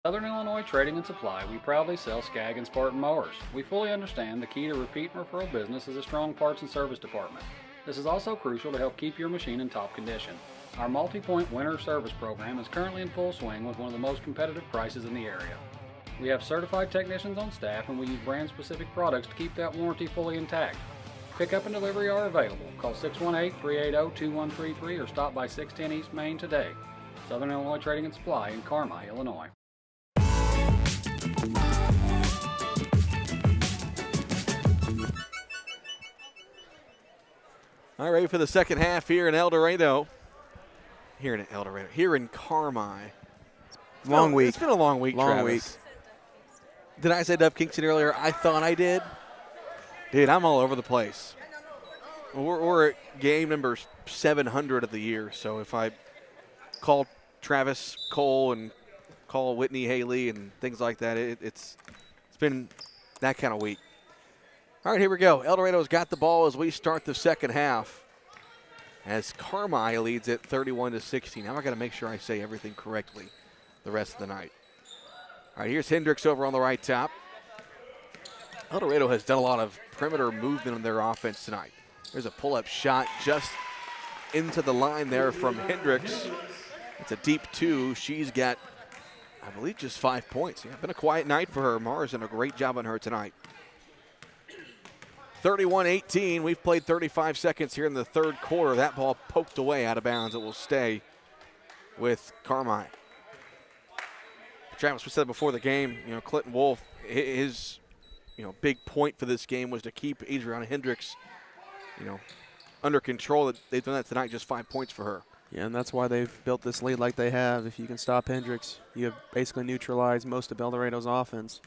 Southern Illinois Trading and Supply, we proudly sell Skag and Spartan mowers. We fully understand the key to repeat and referral business is a strong parts and service department. This is also crucial to help keep your machine in top condition. Our multi-point winter service program is currently in full swing with one of the most competitive prices in the area. We have certified technicians on staff and we use brand-specific products to keep that warranty fully intact. Pickup and delivery are available. Call 618-380-2133 or stop by 610 East Main today. Southern Illinois Trading and Supply in Carmi, Illinois. All right, ready for the second half here in Eldorado. Here in Carmi. Long week. It's been a long week, Travis. Did I say Dub Kingston earlier? I thought I did. Dude, I'm all over the place. We're at game number 700 of the year, so if I call Travis Cole and call Whitney Haley and things like that, it's been that kind of week. All right, here we go. Eldorado's got the ball as we start the second half as Carmi leads it 31-16. Now I got to make sure I say everything correctly the rest of the night. All right, here's Hendricks over on the right top. Eldorado has done a lot of perimeter movement in their offense tonight. There's a pull-up shot just into the line there from Hendricks. It's a deep two. She's got I believe just 5 points. Yeah, been a quiet night for her. Mara's done a great job on her tonight. 31-18. We've played 35 seconds here in the third quarter. That ball poked away out of bounds. It will stay with Carmi. Travis, we said before the game, Clinton Wolf, his, big point for this game was to keep Adriana Hendricks, under control. They've done that tonight, just 5 points for her. Yeah, and that's why they've built this lead like they have. If you can stop Hendricks, you have basically neutralized most of Eldorado's offense.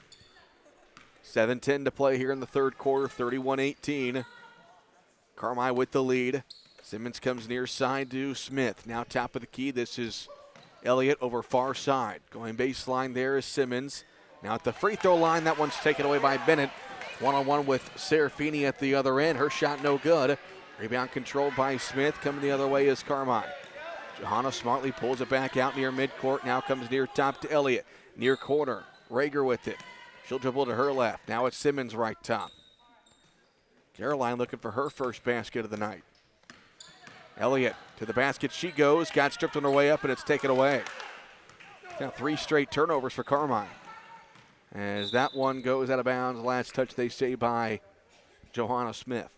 7:10 to play here in the third quarter, 31-18. Carmi with the lead. Simmons comes near side to Smith. Now top of the key. This is Elliott over far side. Going baseline there is Simmons. Now at the free throw line, that one's taken away by Bennett. One-on-one with Serafini at the other end. Her shot no good. Rebound controlled by Smith. Coming the other way is Carmi. Johanna smartly pulls it back out near midcourt. Now comes near top to Elliott. Near corner. Rager with it. She'll dribble to her left. Now it's Simmons right top. Caroline looking for her first basket of the night. Elliott to the basket she goes. Got stripped on her way up and it's taken away. Now 3 straight turnovers for Carmi. As that one goes out of bounds. Last touch they say by Johanna Smith.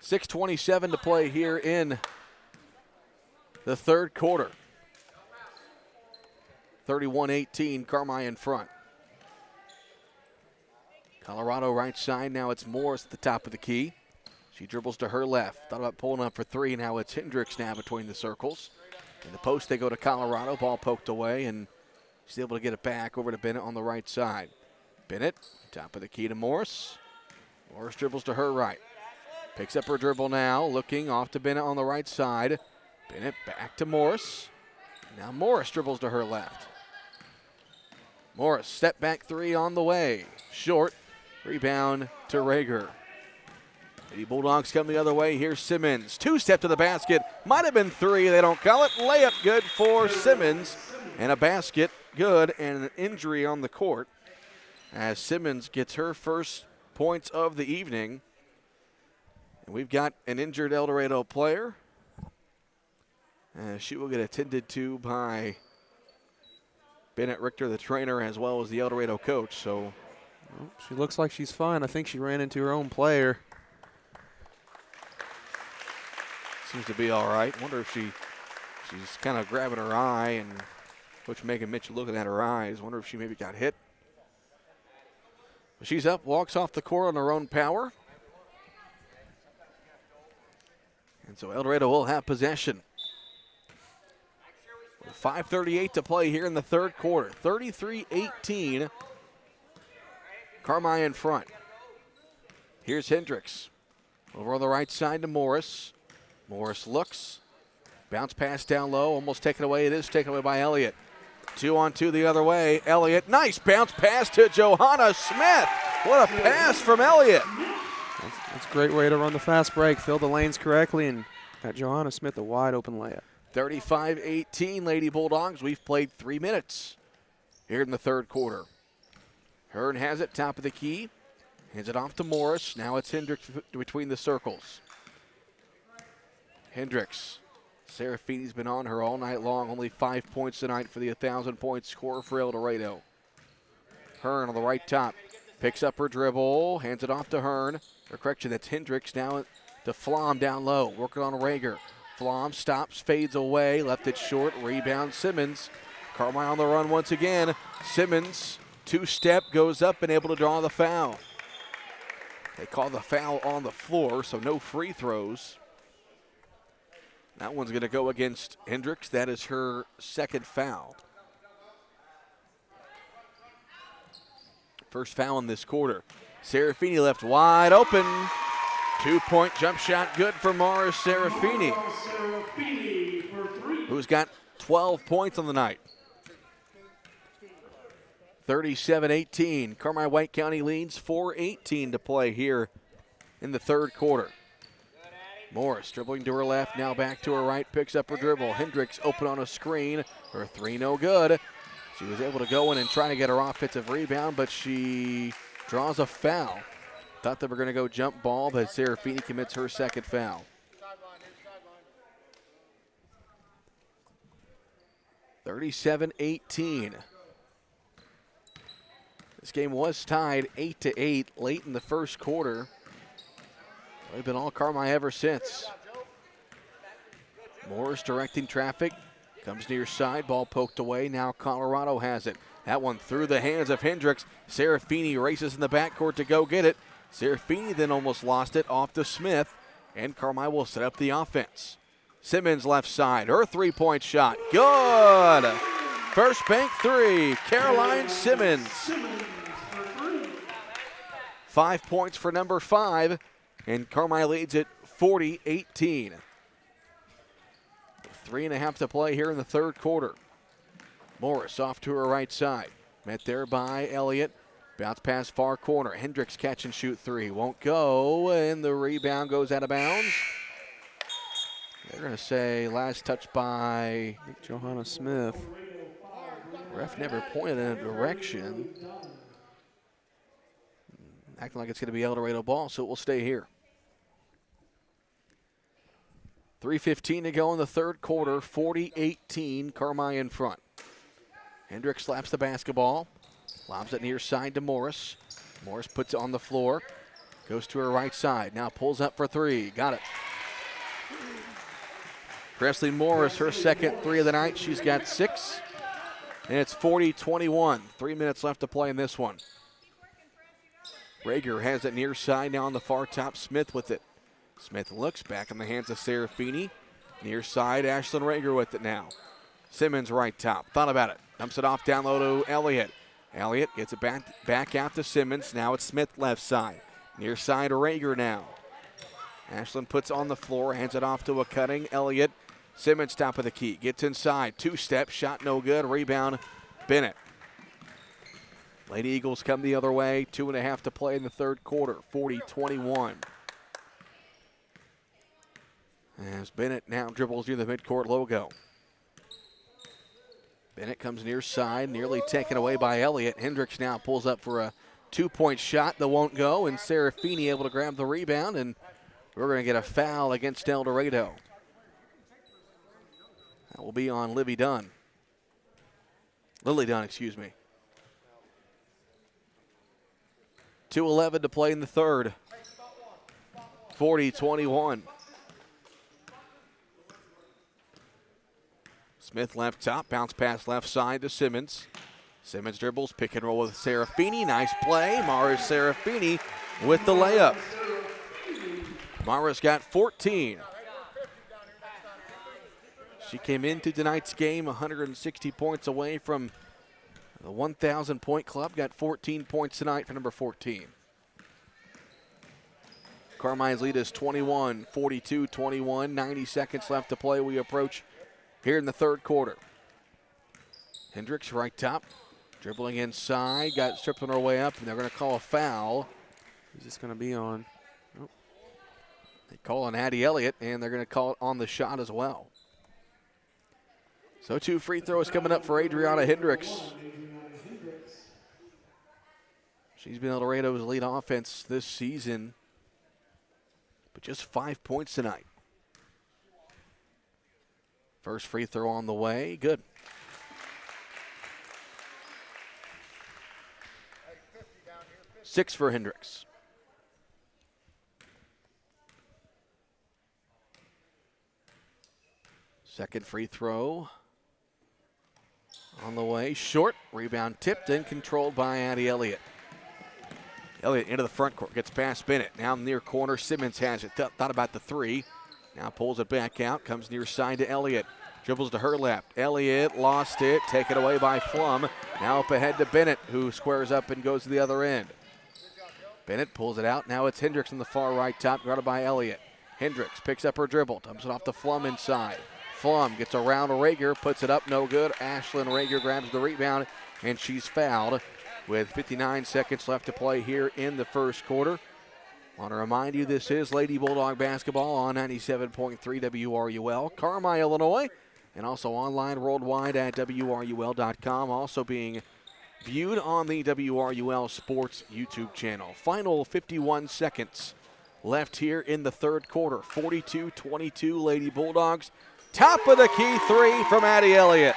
6:27 to play here in the third quarter. 31-18, Carmi in front. Colorado right side, now it's Morris at the top of the key. She dribbles to her left. Thought about pulling up for 3, now it's Hendricks now between the circles. In the post they go to Colorado, ball poked away, and she's able to get it back over to Bennett on the right side. Bennett, top of the key to Morris. Morris dribbles to her right. Picks up her dribble now, looking off to Bennett on the right side. Bennett back to Morris. Now Morris dribbles to her left. Morris, step back 3 on the way. Short, rebound to Rager. The Bulldogs come the other way. Here's Simmons. 2-step to the basket. Might have been 3, they don't call it. Layup good for Simmons. And a basket good, and an injury on the court as Simmons gets her first points of the evening. We've got an injured Eldorado player. She will get attended to by Bennett Richter, the trainer, as well as the Eldorado coach. So she looks like she's fine. I think she ran into her own player. Seems to be all right. Wonder if she's kind of grabbing her eye, and Coach Megan Mitchell looking at her eyes. Wonder if she maybe got hit. But she's up, walks off the court on her own power. And so Eldorado will have possession. With 5:38 to play here in the third quarter. 33-18. Carmi in front. Here's Hendricks. Over on the right side to Morris. Morris looks. Bounce pass down low. Almost taken away. It is taken away by Elliott. 2-on-2 the other way. Elliott. Nice bounce pass to Johanna Smith. What a pass from Elliott. That's a great way to run the fast break. Fill the lanes correctly and got Johanna Smith a wide open layup. 35-18, Lady Bulldogs. We've played 3 minutes here in the third quarter. Hearn has it, top of the key. Hands it off to Morris. Now it's Hendricks between the circles. Hendricks. Serafini's been on her all night long. Only 5 points tonight for the 1,000-point score for Eldorado. Hearn on the right top. Picks up her dribble. Hands it off to Hearn. Or correction, that's Hendricks. Now to Flom down low. Working on Rager. Flom stops, fades away. Left it short. Rebound Simmons. Carmi on the run once again. Simmons, 2-step, goes up and able to draw the foul. They call the foul on the floor, so no free throws. That one's going to go against Hendricks. That is her second foul. First foul in this quarter. Serafini left wide open. 2-point jump shot good for Mara Serafini, who's got 12 points on the night. 37-18. Carmi White County leads. 4:18 to play here in the third quarter. Morris dribbling to her left, now back to her right, picks up her dribble. Hendricks open on a screen. Her 3 no good. She was able to go in and try to get her offensive rebound, but she draws a foul. Thought they were going to go jump ball, but Serafini commits her second foul. 37-18. This game was tied 8-8 late in the first quarter. They've been all Carmi ever since. Morris directing traffic. Comes near side, ball poked away. Now Colorado has it. That one through the hands of Hendricks. Serafini races in the backcourt to go get it. Serafini then almost lost it off to Smith, and Carmi will set up the offense. Simmons left side, her three-point shot. Good! First bank three, Caroline Simmons. 5 points for number 5, and Carmi leads it 40-18. 3.5 to play here in the third quarter. Morris off to her right side. Met there by Elliott. Bounce pass far corner. Hendricks catch and shoot three. Won't go, and the rebound goes out of bounds. They're going to say last touch by Johanna Smith. Ref never pointed in a direction. Acting like it's going to be Eldorado ball, so it will stay here. 3:15 to go in the third quarter, 40-18, Carmi in front. Hendricks slaps the basketball, lobs it near side to Morris. Morris puts it on the floor, goes to her right side, now pulls up for three, got it. Presley Morris, her second three of the night, she's got 6, and it's 40-21. 3 minutes left to play in this one. Rager has it near side, now on the far top, Smith with it. Smith looks back in the hands of Serafini. Near side, Ashlyn Rager with it now. Simmons right top, thought about it. Dumps it off down low to Elliott. Elliott gets it back out to Simmons. Now it's Smith left side. Near side, Rager now. Ashlyn puts on the floor, hands it off to a cutting Elliott. Simmons top of the key, gets inside. Two-step, shot no good. Rebound, Bennett. Lady Eagles come the other way. 2.5 to play in the third quarter, 40-21. As Bennett now dribbles near the midcourt logo. Bennett comes near side, nearly taken away by Elliott. Hendricks now pulls up for a 2-point shot that won't go, and Serafini able to grab the rebound, and we're going to get a foul against Eldorado. That will be on Lily Dunn, excuse me. 2:11 to play in the third. 40-21. Smith left top, bounce pass left side to Simmons. Simmons dribbles, pick and roll with Serafini. Nice play. Mara's Serafini with the layup. Mara's got 14. She came into tonight's game 160 points away from the 1,000-point club. Got 14 points tonight for number 14. Carmine's lead is 21, 42-21. 90 seconds left to play. We approach here in the third quarter. Hendricks right top, dribbling inside, got stripped on her way up, and they're going to call a foul. Is this going to be on? Oh. They call on Addie Elliott, and they're going to call it on the shot as well. So 2 free throws coming up for Adriana Hendricks. She's been Eldorado's lead offense this season, but just 5 points tonight. First free throw on the way, good. Six for Hendricks. Second free throw on the way, short. Rebound tipped and controlled by Addie Elliott. Elliott into the front court, gets past Bennett. Now near corner, Simmons has it. Thought about the three. Now pulls it back out, comes near side to Elliott. Dribbles to her left. Elliott lost it, taken away by Flum. Now up ahead to Bennett, who squares up and goes to the other end. Bennett pulls it out. Now it's Hendricks on the far right top, guarded by Elliott. Hendricks picks up her dribble, dumps it off to Flum inside. Flum gets around Rager, puts it up, no good. Ashlyn Rager grabs the rebound, and she's fouled with 59 seconds left to play here in the first quarter. Want to remind you, this is Lady Bulldog basketball on 97.3 WRUL, Carmi, Illinois, and also online worldwide at WRUL.com. Also being viewed on the WRUL Sports YouTube channel. Final 51 seconds left here in the third quarter. 42-22 Lady Bulldogs. Top of the key three from Addie Elliott.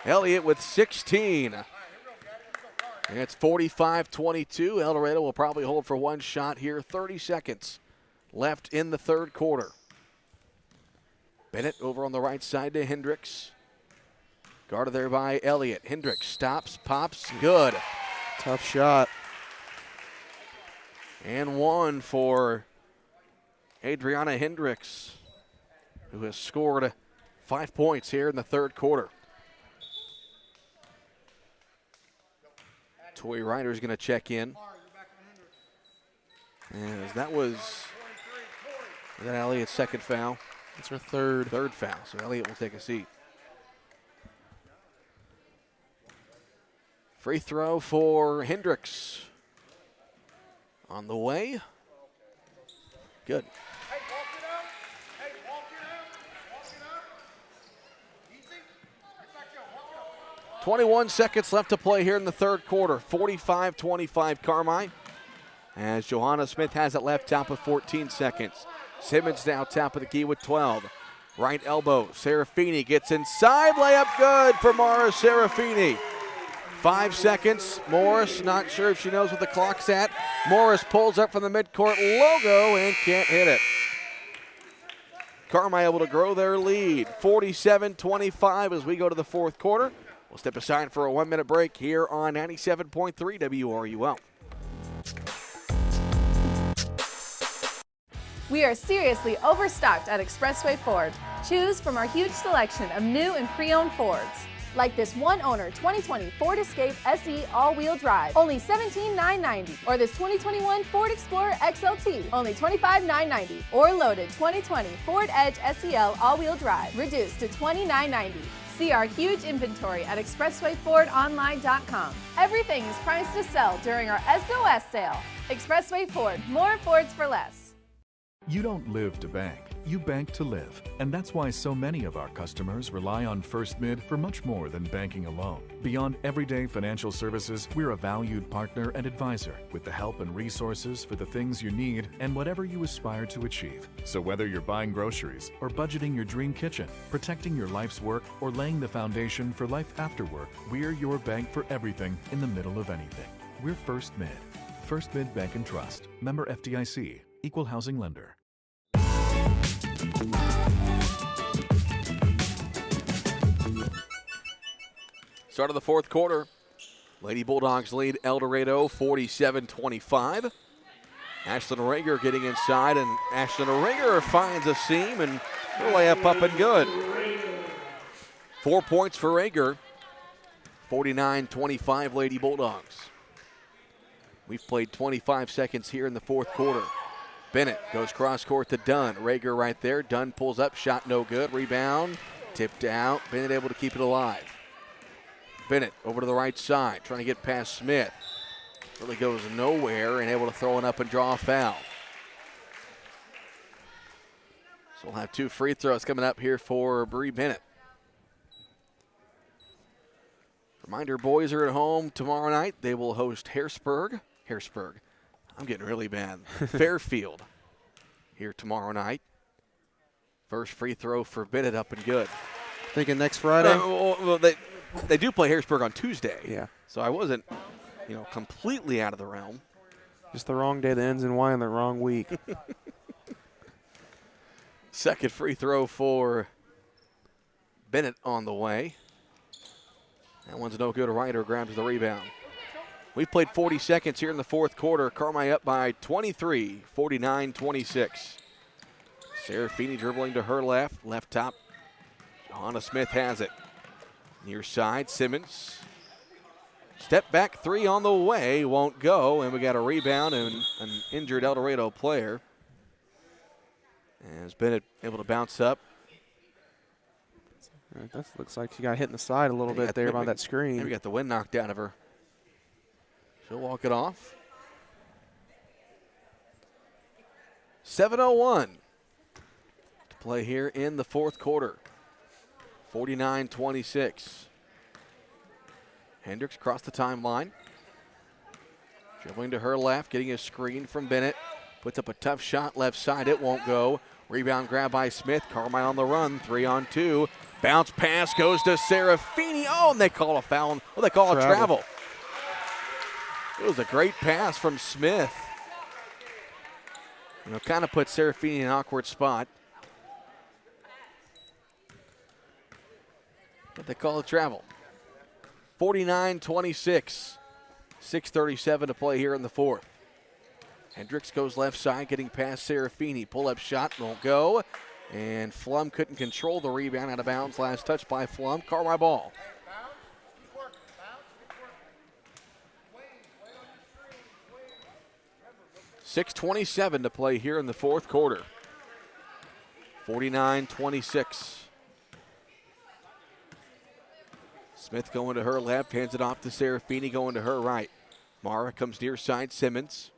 Elliott with 16. And it's 45-22. Eldorado will probably hold for one shot here. 30 seconds left in the third quarter. Bennett over on the right side to Hendricks. Guarded there by Elliott. Hendricks stops, pops, good. Tough shot. And one for Adriana Hendricks, who has scored 5 points here in the third quarter. Tori Ryder is going to check in. As that was Elliott's second foul. It's her third. Third foul, so Elliott will take a seat. Free throw for Hendricks. On the way. Good. 21 seconds left to play here in the third quarter. 45-25 Carmi. As Johanna Smith has it left top with 14 seconds. Simmons now top of the key with 12. Right elbow, Serafini gets inside. Layup good for Mara Serafini. 5 seconds. Morris, not sure if she knows what the clock's at. Morris pulls up from the midcourt logo and can't hit it. Carmi able to grow their lead. 47-25 as we go to the fourth quarter. We'll step aside for a 1-minute break here on 97.3 WRUL. We are seriously overstocked at Expressway Ford. Choose from our huge selection of new and pre-owned Fords. Like this one-owner 2020 Ford Escape SE all-wheel drive, only $17,990. Or this 2021 Ford Explorer XLT, only $25,990. Or loaded 2020 Ford Edge SEL all-wheel drive, reduced to $29,990. See our huge inventory at expresswayfordonline.com. Everything is priced to sell during our SOS sale. Expressway Ford, more Fords for less. You don't live to bank, you bank to live. And that's why so many of our customers rely on First Mid for much more than banking alone. Beyond everyday financial services, we're a valued partner and advisor with the help and resources for the things you need and whatever you aspire to achieve. So whether you're buying groceries or budgeting your dream kitchen, protecting your life's work, or laying the foundation for life after work, we're your bank for everything in the middle of anything. We're First Mid. First Mid Bank and Trust. Member FDIC. Equal housing lender. Start of the fourth quarter. Lady Bulldogs lead Eldorado 47-25. Ashlyn Rager getting inside, and Ashlyn Rager finds a seam, and her layup up and good. 4 points for Rager. 49-25 Lady Bulldogs. We've played 25 seconds here in the fourth quarter. Bennett goes cross court to Dunn. Rager right there. Dunn pulls up, shot no good. Rebound, tipped out. Bennett able to keep it alive. Bennett over to the right side, trying to get past Smith. Really goes nowhere and able to throw it up and draw a foul. So we'll have 2 free throws coming up here for Bree Bennett. Reminder, boys are at home tomorrow night. They will host Harrisburg. I'm getting really bad. Fairfield here tomorrow night. First free throw for Bennett up and good. Thinking next Friday? Well, they do play Harrisburg on Tuesday. Yeah. So I wasn't, completely out of the realm. Just the wrong day that ends in Y in the wrong week. Second free throw for Bennett on the way. That one's no good. Ryder grabs the rebound. We've played 40 seconds here in the fourth quarter. Carmi up by 23, 49-26. Serafini dribbling to her left top. Johanna Smith has it. Near side, Simmons. Step back 3 on the way, won't go, and we got a rebound and an injured Eldorado player. As Bennett able to bounce up. That looks like she got hit in the side a little bit there by that screen. Maybe got the wind knocked out of her. She'll walk it off. 7:01 to play here in the fourth quarter. 49-26. Hendricks across the timeline. Dribbling to her left, getting a screen from Bennett. Puts up a tough shot left side. It won't go. Rebound grab by Smith. Carmine on the run. 3-on-2. Bounce pass goes to Serafini. Oh, and they call a foul. Oh, they call a travel. It was a great pass from Smith. Kind of put Serafini in an awkward spot. But they call it travel. 49-26. 6:37 to play here in the fourth. Hendricks goes left side, getting past Serafini. Pull-up shot won't go. And Flum couldn't control the rebound, out of bounds. Last touch by Flum. Carmi ball. .6:27 to play here in the fourth quarter. 49-26. Smith going to her left, hands it off to Serafini, going to her right. Mara comes near side, Simmons.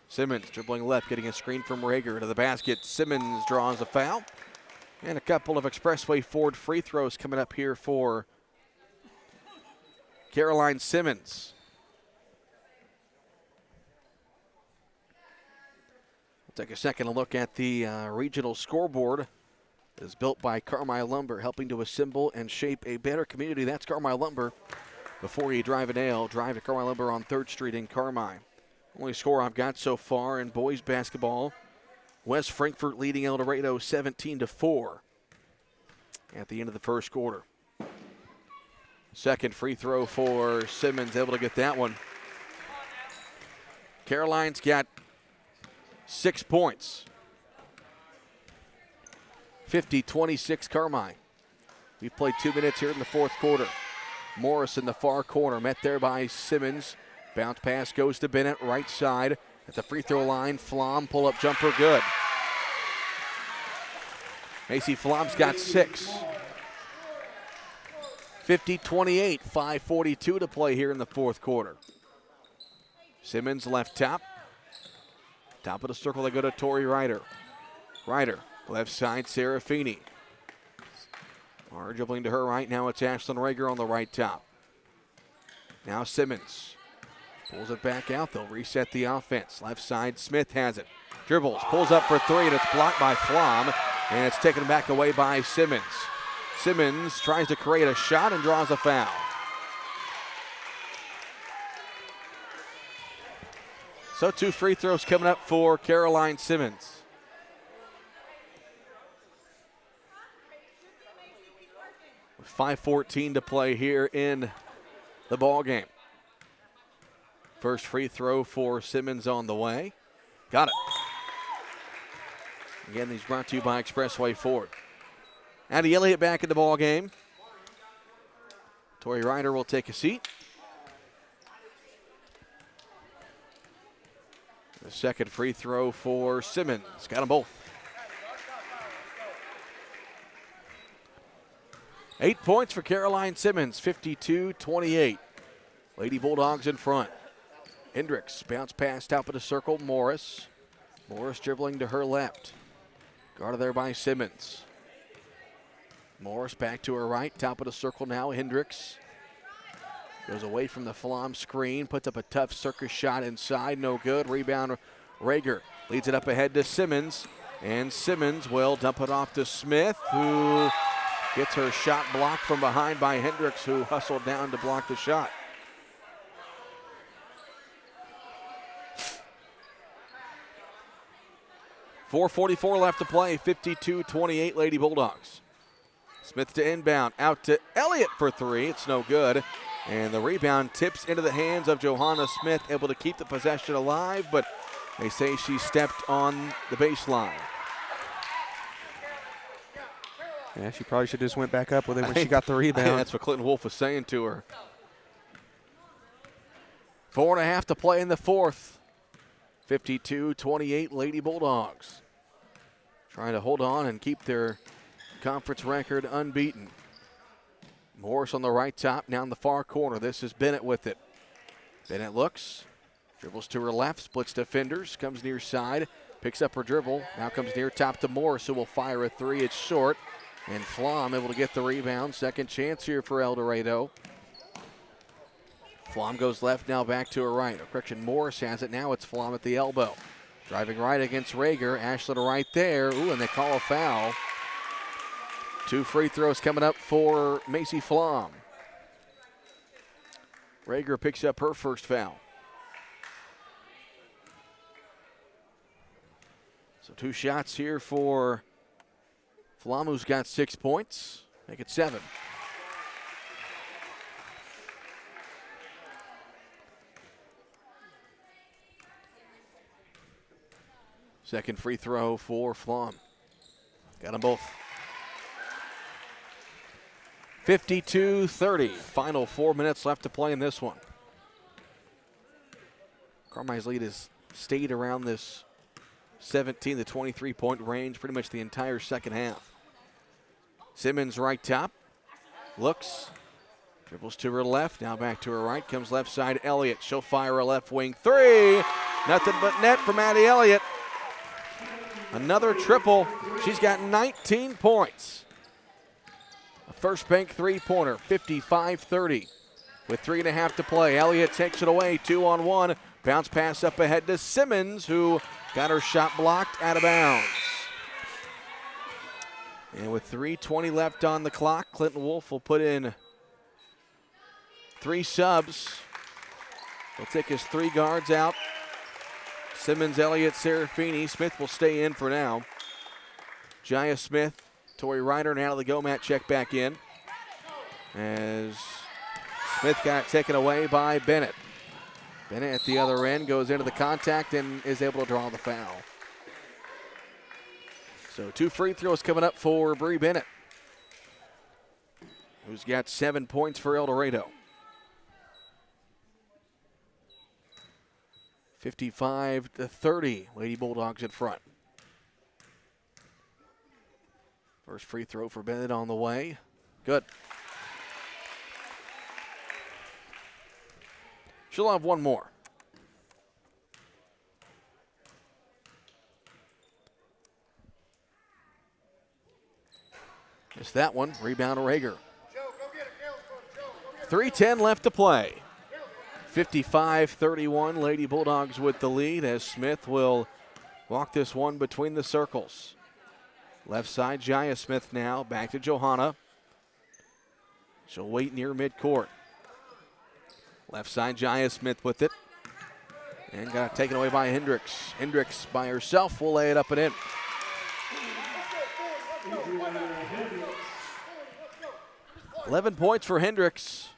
Simmons dribbling left, getting a screen from Rager to the basket. Simmons draws a foul. And a couple of Expressway Ford free throws coming up here for Caroline Simmons. We'll take a second to look at the regional scoreboard. It is built by Carmi Lumber, helping to assemble and shape a better community. That's Carmi Lumber. Before you drive a nail, drive to Carmi Lumber on 3rd Street in Carmi. Only score I've got so far in boys basketball. West Frankfort leading Eldorado 17-4 at the end of the first quarter. Second free throw for Simmons, able to get that one. Caroline's got 6 points. 50-26 Carmi. We've played 2 minutes here in the fourth quarter. Morris in the far corner, met there by Simmons. Bounce pass goes to Bennett, right side. At the free throw line, Flom, pull-up jumper, good. Macy Flom's got 6. 50-28, 5:42 to play here in the fourth quarter. Simmons left top. Top of the circle, they go to Tori Ryder. Ryder, left side, Serafini. Dribbling to her right, now it's Ashlyn Rager on the right top. Now Simmons. Pulls it back out, they'll reset the offense. Left side, Smith has it. Dribbles, pulls up for 3, and it's blocked by Flom. And it's taken back away by Simmons. Simmons tries to create a shot and draws a foul. So 2 free throws coming up for Caroline Simmons. With 5:14 to play here in the ball game. First free throw for Simmons on the way. Got it. Again, these brought to you by Expressway Ford. Addie Elliott back in the ball game. Tori Ryder will take a seat. The second free throw for Simmons. Got them both. 8 points for Caroline Simmons, 52-28. Lady Bulldogs in front. Hendricks, bounce pass, top of the circle, Morris. Morris dribbling to her left. Guarded there by Simmons. Morris back to her right, top of the circle now, Hendricks. Goes away from the Flom screen, puts up a tough circus shot inside, no good. Rebound, Rager leads it up ahead to Simmons. And Simmons will dump it off to Smith, who gets her shot blocked from behind by Hendricks, who hustled down to block the shot. .444 left to play, 52-28 Lady Bulldogs. Smith to inbound, out to Elliott for 3. It's no good. And the rebound tips into the hands of Johanna Smith, able to keep the possession alive, but they say she stepped on the baseline. Yeah, she probably should have just went back up with it when she got the rebound. That's what Clinton Wolf was saying to her. 4.5 to play in the fourth. 52-28 Lady Bulldogs. Trying to hold on and keep their conference record unbeaten. Morris on the right top, now in the far corner. This is Bennett with it. Bennett looks, dribbles to her left, splits defenders, comes near side, picks up her dribble, now comes near top to Morris, who will fire a 3. It's short, and Flom able to get the rebound. Second chance here for Eldorado. Flom goes left, now back to her right. Correction, Morris has it, now it's Flom at the elbow. Driving right against Rager. Ashland right there. Ooh, and they call a foul. 2 free throws coming up for Macy Flom. Rager picks up her first foul. So 2 shots here for Flom, who's got 6 points. Make it 7. Second free throw for Flom. Got them both. 52-30. Final 4 minutes left to play in this one. Carmine's lead has stayed around this 17 to 23-point range pretty much the entire second half. Simmons right top. Looks. Dribbles to her left. Now back to her right. Comes left side. Elliott. She'll fire a left wing 3. Nothing but net from Addie Elliott. Another triple. She's got 19 points. A first bank 3-pointer, 55-30. With 3.5 to play. Elliott takes it away, 2-on-1. Bounce pass up ahead to Simmons, who got her shot blocked out of bounds. And with 3:20 left on the clock, Clinton Wolf will put in 3 subs. He'll take his 3 guards out. Simmons, Elliott, Serafini. Smith will stay in for now. Jaya Smith, Tori Ryder, and Natalie Gomat check back in. As Smith got taken away by Bennett. Bennett at the other end goes into the contact and is able to draw the foul. So 2 free throws coming up for Bree Bennett, who's got 7 points for Eldorado. 55-30, Lady Bulldogs in front. First free throw for Bennett on the way. Good. She'll have 1 more. Missed that one. Rebound to Rager. 3:10 left to play. 55-31, Lady Bulldogs with the lead as Smith will walk this one between the circles. Left side, Jaya Smith now. Back to Johanna. She'll wait near midcourt. Left side, Jaya Smith with it. And got taken away by Hendricks. Hendricks by herself will lay it up and in. $11 points for Hendricks.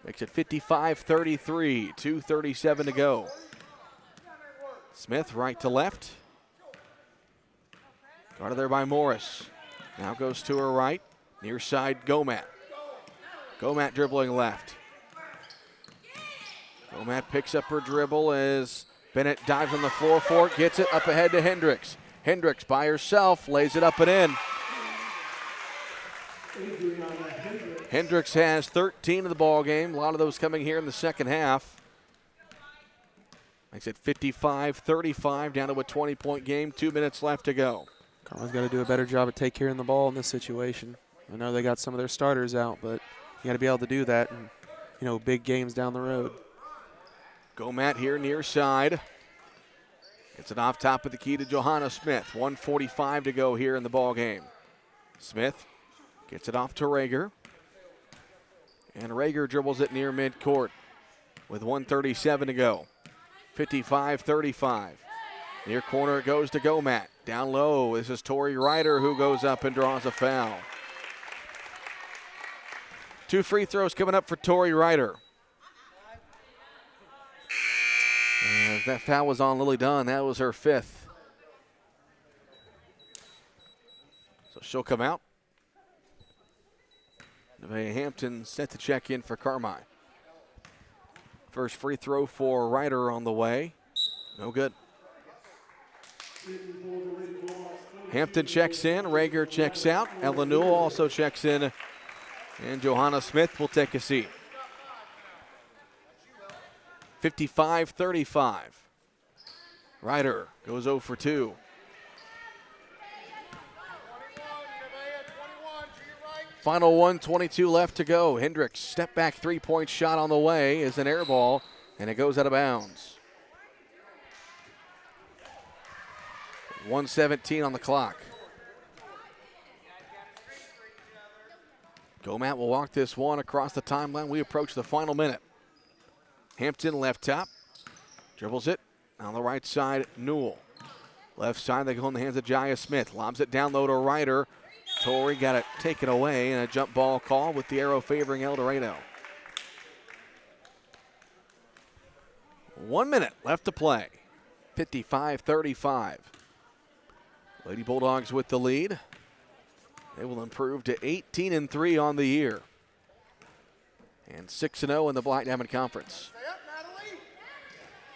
Makes it 55-33, 2:37 to go. Smith right to left. Guarded there by Morris. Now goes to her right. Near side, Gomat. Gomat dribbling left. Gomat picks up her dribble as Bennett dives on the floor for it. Gets it up ahead to Hendricks. Hendricks by herself lays it up and in. Hendricks has 13 in the ball game. A lot of those coming here in the second half. Makes it 55-35, down to a 20-point game. 2 minutes left to go. Carmine's got to do a better job at taking care of the ball in this situation. I know they got some of their starters out, but you got to be able to do that in, big games down the road. Gomat here near side. Gets it off top of the key to Johanna Smith. 1:45 to go here in the ball game. Smith gets it off to Rager. And Rager dribbles it near midcourt with 1:37 to go. 55-35. Near corner it goes to Gomat. Down low, this is Tori Ryder who goes up and draws a foul. 2 free throws coming up for Tori Ryder. And that foul was on Lily Dunn. That was her 5th. So she'll come out. Nevaeh Hampton set to check in for Carmine. First free throw for Ryder on the way. No good. Hampton checks in. Rager checks out. Ella Newell also checks in. And Johanna Smith will take a seat. 55-35. Ryder goes 0 for 2. Final 1:22 left to go. Hendricks step back 3-point shot on the way is an air ball, and it goes out of bounds. 1:17 on the clock. Gomat will walk this one across the timeline. We approach the final minute. Hampton left top. Dribbles it. On the right side, Newell. Left side, they go in the hands of Jaya Smith. Lobs it down low to Ryder. Torrey got it taken away, and a jump ball call with the arrow favoring Eldorado. 1 minute left to play. 55-35. Lady Bulldogs with the lead. They will improve to 18-3 on the year. And 6-0 in the Black Diamond Conference.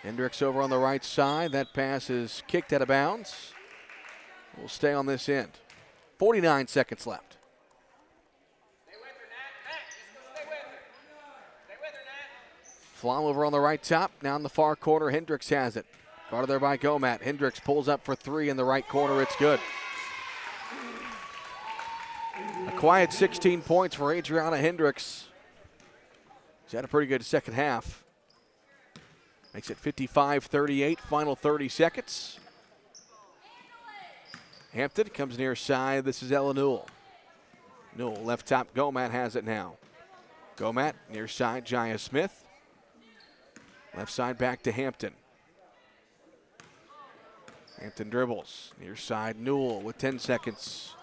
Hendricks over on the right side. That pass is kicked out of bounds. We'll stay on this end. 49 seconds left. Flom over on the right top. Now in the far corner, Hendricks has it. Guarded there by Gomat. Hendricks pulls up for three in the right corner. It's good. A quiet 16 points for Adriana Hendricks. She's had a pretty good second half. Makes it 55-38, final 30 seconds. Hampton comes near side. This is Ella Newell. Newell left top. Gomat has it now. Gomat near side. Jaya Smith. Left side back to Hampton. Hampton dribbles. Near side Newell with 10 seconds.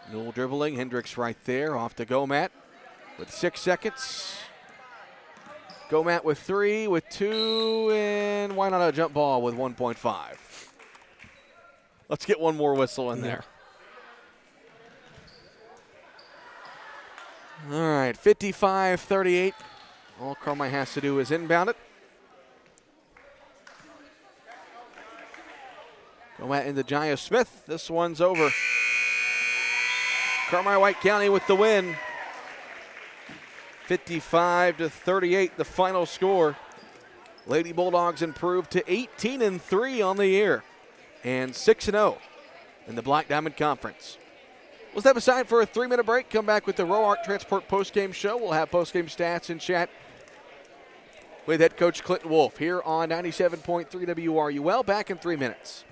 Newell dribbling. Hendricks right there. Off to Gomat with 6 seconds. Gomat with 3, with 2, and why not a jump ball with 1.5? Let's get one more whistle in there. All right, 55-38. All Carmi has to do is inbound it. Gomat into Jaya Smith. This one's over. Carmi-White County with the win. 55-38, the final score. Lady Bulldogs improved to 18-3 on the year and 6-0 in the Black Diamond Conference. We'll step aside for a 3-minute break. Come back with the Roark Transport postgame show. We'll have postgame stats and chat with head coach Clinton Wolf here on 97.3 WRUL. Back in 3 minutes.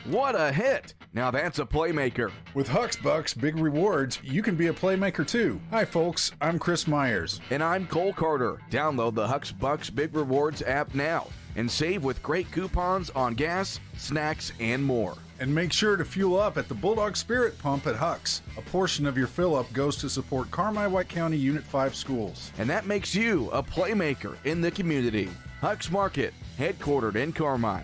What a hit! Now that's a playmaker. With Huck's Bucks Big Rewards, you can be a playmaker too. Hi folks, I'm Chris Myers. And I'm Cole Carter. Download the Huck's Bucks Big Rewards app now and save with great coupons on gas, snacks, and more. And make sure to fuel up at the Bulldog Spirit Pump at Huck's. A portion of your fill-up goes to support Carmi-White County Unit 5 schools. And that makes you a playmaker in the community. Huck's Market, headquartered in Carmi.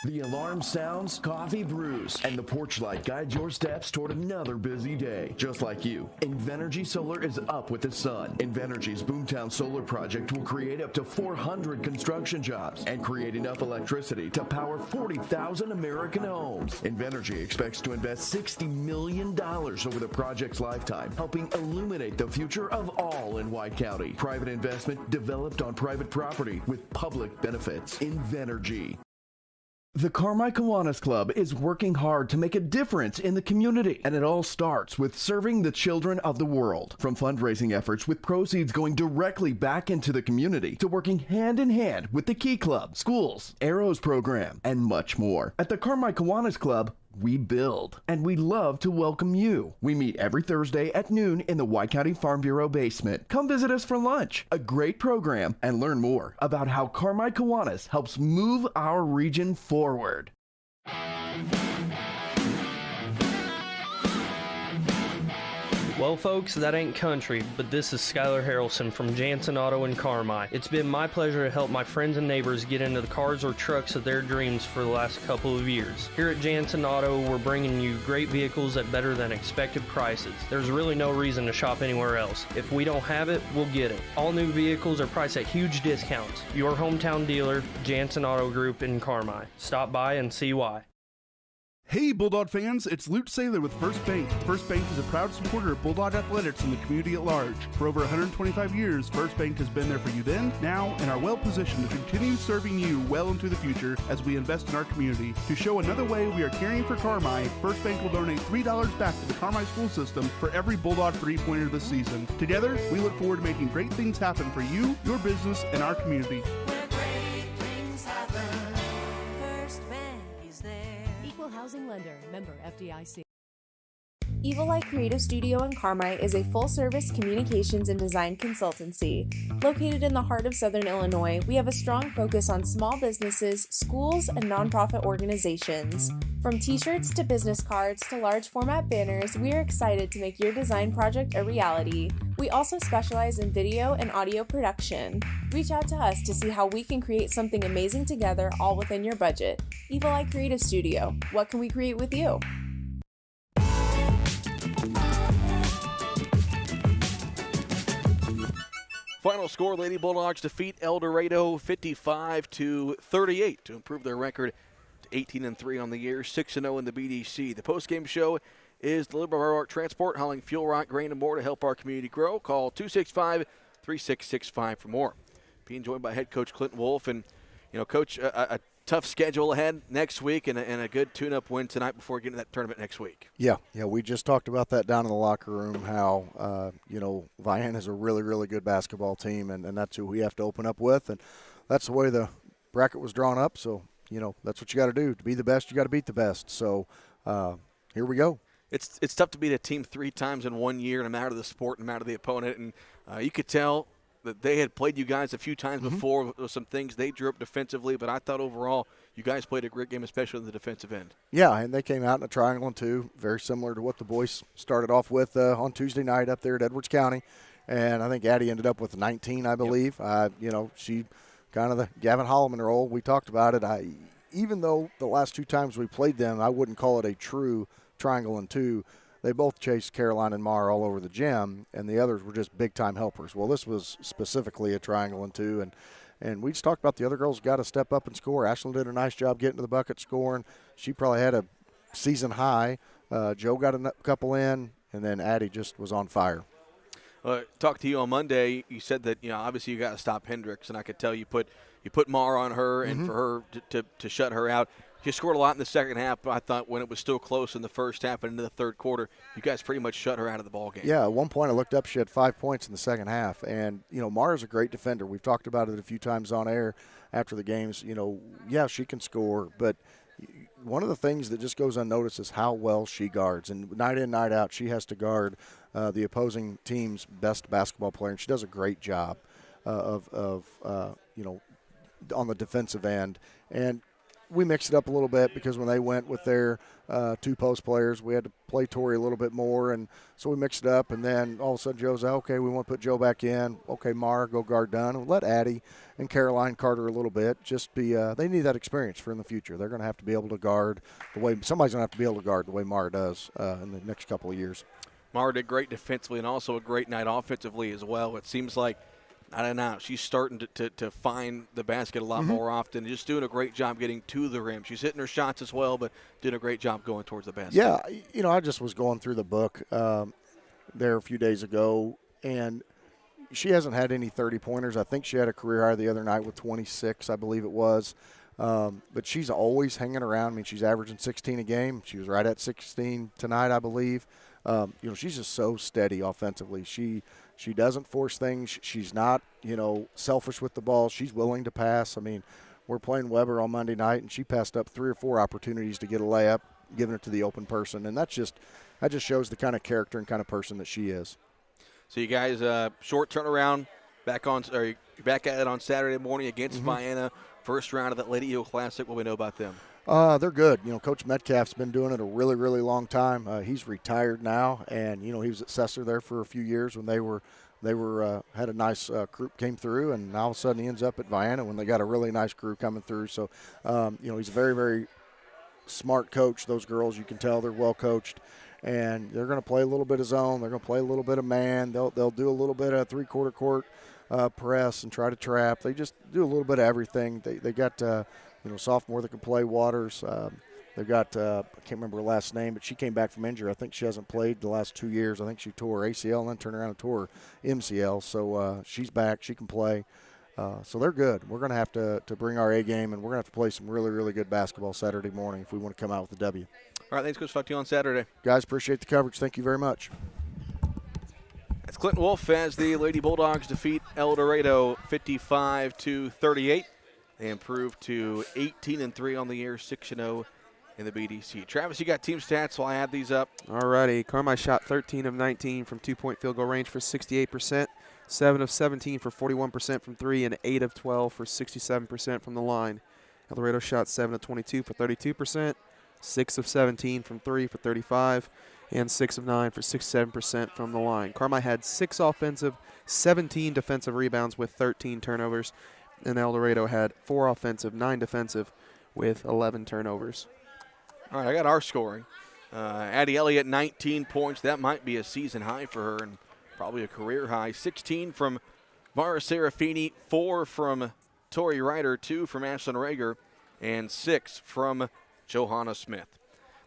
The alarm sounds, coffee brews, and the porch light guides your steps toward another busy day. Just like you, Invenergy Solar is up with the sun. Invenergy's Boomtown Solar project will create up to 400 construction jobs and create enough electricity to power 40,000 American homes. Invenergy expects to invest $60 million over the project's lifetime, helping illuminate the future of all in White County. Private investment developed on private property with public benefits. Invenergy. The Carmi Kiwanis Club is working hard to make a difference in the community, and it all starts with serving the children of the world. From fundraising efforts with proceeds going directly back into the community to working hand in hand with the Key Club, schools, Arrows program, and much more. At the Carmi Kiwanis Club, we build, and we love to welcome you. We meet every Thursday at noon in the White County Farm Bureau basement. Come visit us for lunch, a great program, and learn more about how Carmi Kiwanis helps move our region forward. Well, folks, that ain't country, but this is Skylar Harrelson from Jansen Auto in Carmi. It's been my pleasure to help my friends and neighbors get into the cars or trucks of their dreams for the last couple of years. Here at Jansen Auto, we're bringing you great vehicles at better than expected prices. There's really no reason to shop anywhere else. If we don't have it, we'll get it. All new vehicles are priced at huge discounts. Your hometown dealer, Jansen Auto Group in Carmi. Stop by and see why. Hey Bulldog fans, it's Luke Saylor with First Bank. First Bank is a proud supporter of Bulldog athletics and the community at large. For over 125 years, First Bank has been there for you then, now, and are well positioned to continue serving you well into the future as we invest in our community. To show another way we are caring for Carmi, First Bank will donate $3 back to the Carmi school system for every Bulldog three-pointer this season. Together, we look forward to making great things happen for you, your business, and our community. Housing lender, member FDIC. Evil Eye Creative Studio in Carmi is a full-service communications and design consultancy. Located in the heart of Southern Illinois, we have a strong focus on small businesses, schools, and nonprofit organizations. From t-shirts to business cards to large format banners, we are excited to make your design project a reality. We also specialize in video and audio production. Reach out to us to see how we can create something amazing together, all within your budget. Evil Eye Creative Studio. What can we create with you? Final score, Lady Bulldogs defeat Eldorado 55-38 to improve their record to 18-3 on the year, 6-0 in the BDC. The postgame show is delivered by Our Transport, hauling fuel, rock, grain, and more to help our community grow. Call 265-3665 for more. Being joined by head coach Clinton Wolf, and Coach, a tough schedule ahead next week, and a good tune-up win tonight before getting to that tournament next week. Yeah, we just talked about that down in the locker room, how, Vienna's a really, really good basketball team, and that's who we have to open up with, and that's the way the bracket was drawn up, so, that's what you got to do. To be the best, you got to beat the best, so here we go. It's tough to beat a team 3 times in 1 year, no matter the sport, no matter the opponent, and you could tell that they had played you guys a few times before with some things they drew up defensively, but I thought overall you guys played a great game, especially on the defensive end. Yeah, and they came out in a triangle and 2, very similar to what the boys started off with on Tuesday night up there at Edwards County, and I think Addie ended up with 19, I believe. Yep. She kind of the Gavin Holloman role. We talked about it. Even though the last 2 times we played them, I wouldn't call it a true triangle and 2. They both chased Caroline and Mar all over the gym, and the others were just big-time helpers. Well, this was specifically a triangle and 2, and we just talked about the other girls got to step up and score. Ashlyn did a nice job getting to the bucket scoring. She probably had a season high. Joe got a couple in, and then Addie just was on fire. Talked to you on Monday. You said that obviously you got to stop Hendricks, and I could tell you put Mar on her, and for her to shut her out. She scored a lot in the second half, but I thought when it was still close in the first half and into the third quarter, you guys pretty much shut her out of the ballgame. Yeah, at one point I looked up, she had 5 points in the second half. And, Mara's a great defender. We've talked about it a few times on air after the games. Yeah, she can score, but one of the things that just goes unnoticed is how well she guards. And night in, night out, she has to guard the opposing team's best basketball player, and she does a great job on the defensive end. And we mixed it up a little bit because when they went with their 2 post players, we had to play Tori a little bit more, and so we mixed it up. And then all of a sudden Joe's like, okay, we want to put Joe back in. Okay, Mara, go guard Dunn. And let Addie and Caroline Carter a little bit. Just be they need that experience for in the future. They're going to have to be able to guard the way somebody's going to have to be able to guard the way Mara does in the next couple of years. Mara did great defensively and also a great night offensively as well. It seems like, I don't know, she's starting to find the basket a lot more often, just doing a great job getting to the rim. She's hitting her shots as well, but doing a great job going towards the basket. Yeah, I just was going through the book there a few days ago, and she hasn't had any 30-pointers. I think she had a career high the other night with 26, I believe it was. But she's always hanging around. I mean, she's averaging 16 a game. She was right at 16 tonight, I believe. She's just so steady offensively. She doesn't force things. She's not, selfish with the ball. She's willing to pass. I mean, we're playing Weber on Monday night, and she passed up 3 or 4 opportunities to get a layup, giving it to the open person. And that just shows the kind of character and kind of person that she is. So you guys, short turnaround, back at it on Saturday morning against Vienna. First round of that Lady Eagle Classic. What do we know about them? They're good. Coach Metcalf's been doing it a really, really long time. He's retired now, and he was at Sessor there for a few years when they had a nice group came through, and now all of a sudden he ends up at Vienna when they got a really nice crew coming through. So, he's a very, very smart coach. Those girls, you can tell they're well coached, and they're going to play a little bit of zone. They're going to play a little bit of man. They'll do a little bit of three-quarter court press and try to trap. They just do a little bit of everything. They got sophomore that can play Waters. They've got, I can't remember her last name, but she came back from injury. I think she hasn't played the last 2 years. I think she tore her ACL and then turned around and tore her MCL. So she's back. She can play. So they're good. We're going to have to bring our A game, and we're going to have to play some really, really good basketball Saturday morning if we want to come out with a W. All right, thanks, Coach. Talk to you on Saturday. Guys, appreciate the coverage. Thank you very much. It's Clinton Wolf as the Lady Bulldogs defeat Eldorado 55-38. They improved to 18-3 on the year, 6-0 in the BDC. Travis, you got team stats, so I add these up. All righty. Carmi shot 13 of 19 from two-point field goal range for 68%, 7 of 17 for 41% from three, and 8 of 12 for 67% from the line. Eldorado shot 7 of 22 for 32%, 6 of 17 from three for 35%, and 6 of 9 for 67% from the line. Carmi had 6 offensive, 17 defensive rebounds with 13 turnovers, and Eldorado had 4 offensive, 9 defensive with 11 turnovers. All right, I got our scoring. Addie Elliott, 19 points. That might be a season high for her and probably a career high. 16 from Mara Serafini, 4 from Tori Ryder, 2 from Ashlyn Rager, and 6 from Johanna Smith.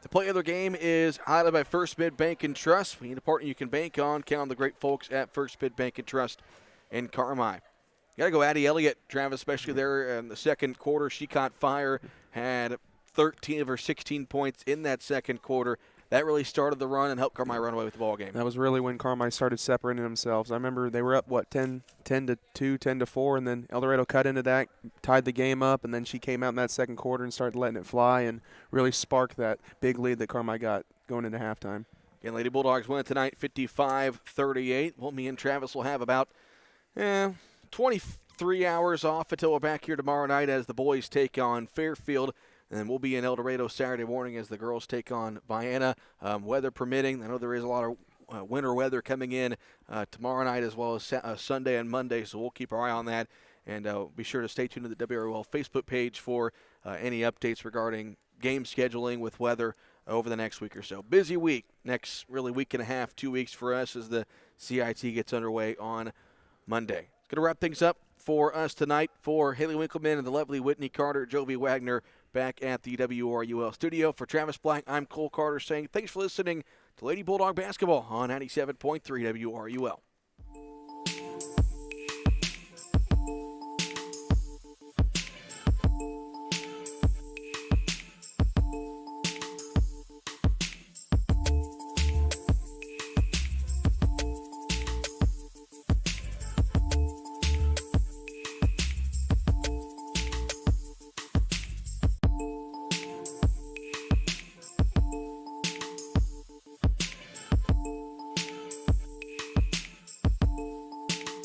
The play of the game is highlighted by First Mid Bank and Trust. We need a partner you can bank on. Count on the great folks at First Mid Bank and Trust in Carmi. You got to go Addie Elliott, Travis, especially there in the second quarter. She caught fire, had 13 of her 16 points in that second quarter. That really started the run and helped Carmi run away with the ball game. That was really when Carmi started separating themselves. I remember they were up, 10-2, 10-4, and then Eldorado cut into that, tied the game up, and then she came out in that second quarter and started letting it fly and really sparked that big lead that Carmi got going into halftime. Again, Lady Bulldogs win tonight 55-38. Well, me and Travis will have about 23 hours off until we're back here tomorrow night as the boys take on Fairfield. And then we'll be in Eldorado Saturday morning as the girls take on Vienna, weather permitting. I know there is a lot of winter weather coming in tomorrow night as well as Sunday and Monday, so we'll keep our eye on that. And be sure to stay tuned to the WRUL Facebook page for any updates regarding game scheduling with weather over the next week or so. Busy week, next really week and a half, 2 weeks for us as the CIT gets underway on Monday. It's going to wrap things up for us tonight. For Haley Winkleman and the lovely Whitney Carter, Jovi Wagner back at the WRUL studio. For Travis Black, I'm Cole Carter saying thanks for listening to Lady Bulldog Basketball on 97.3 WRUL.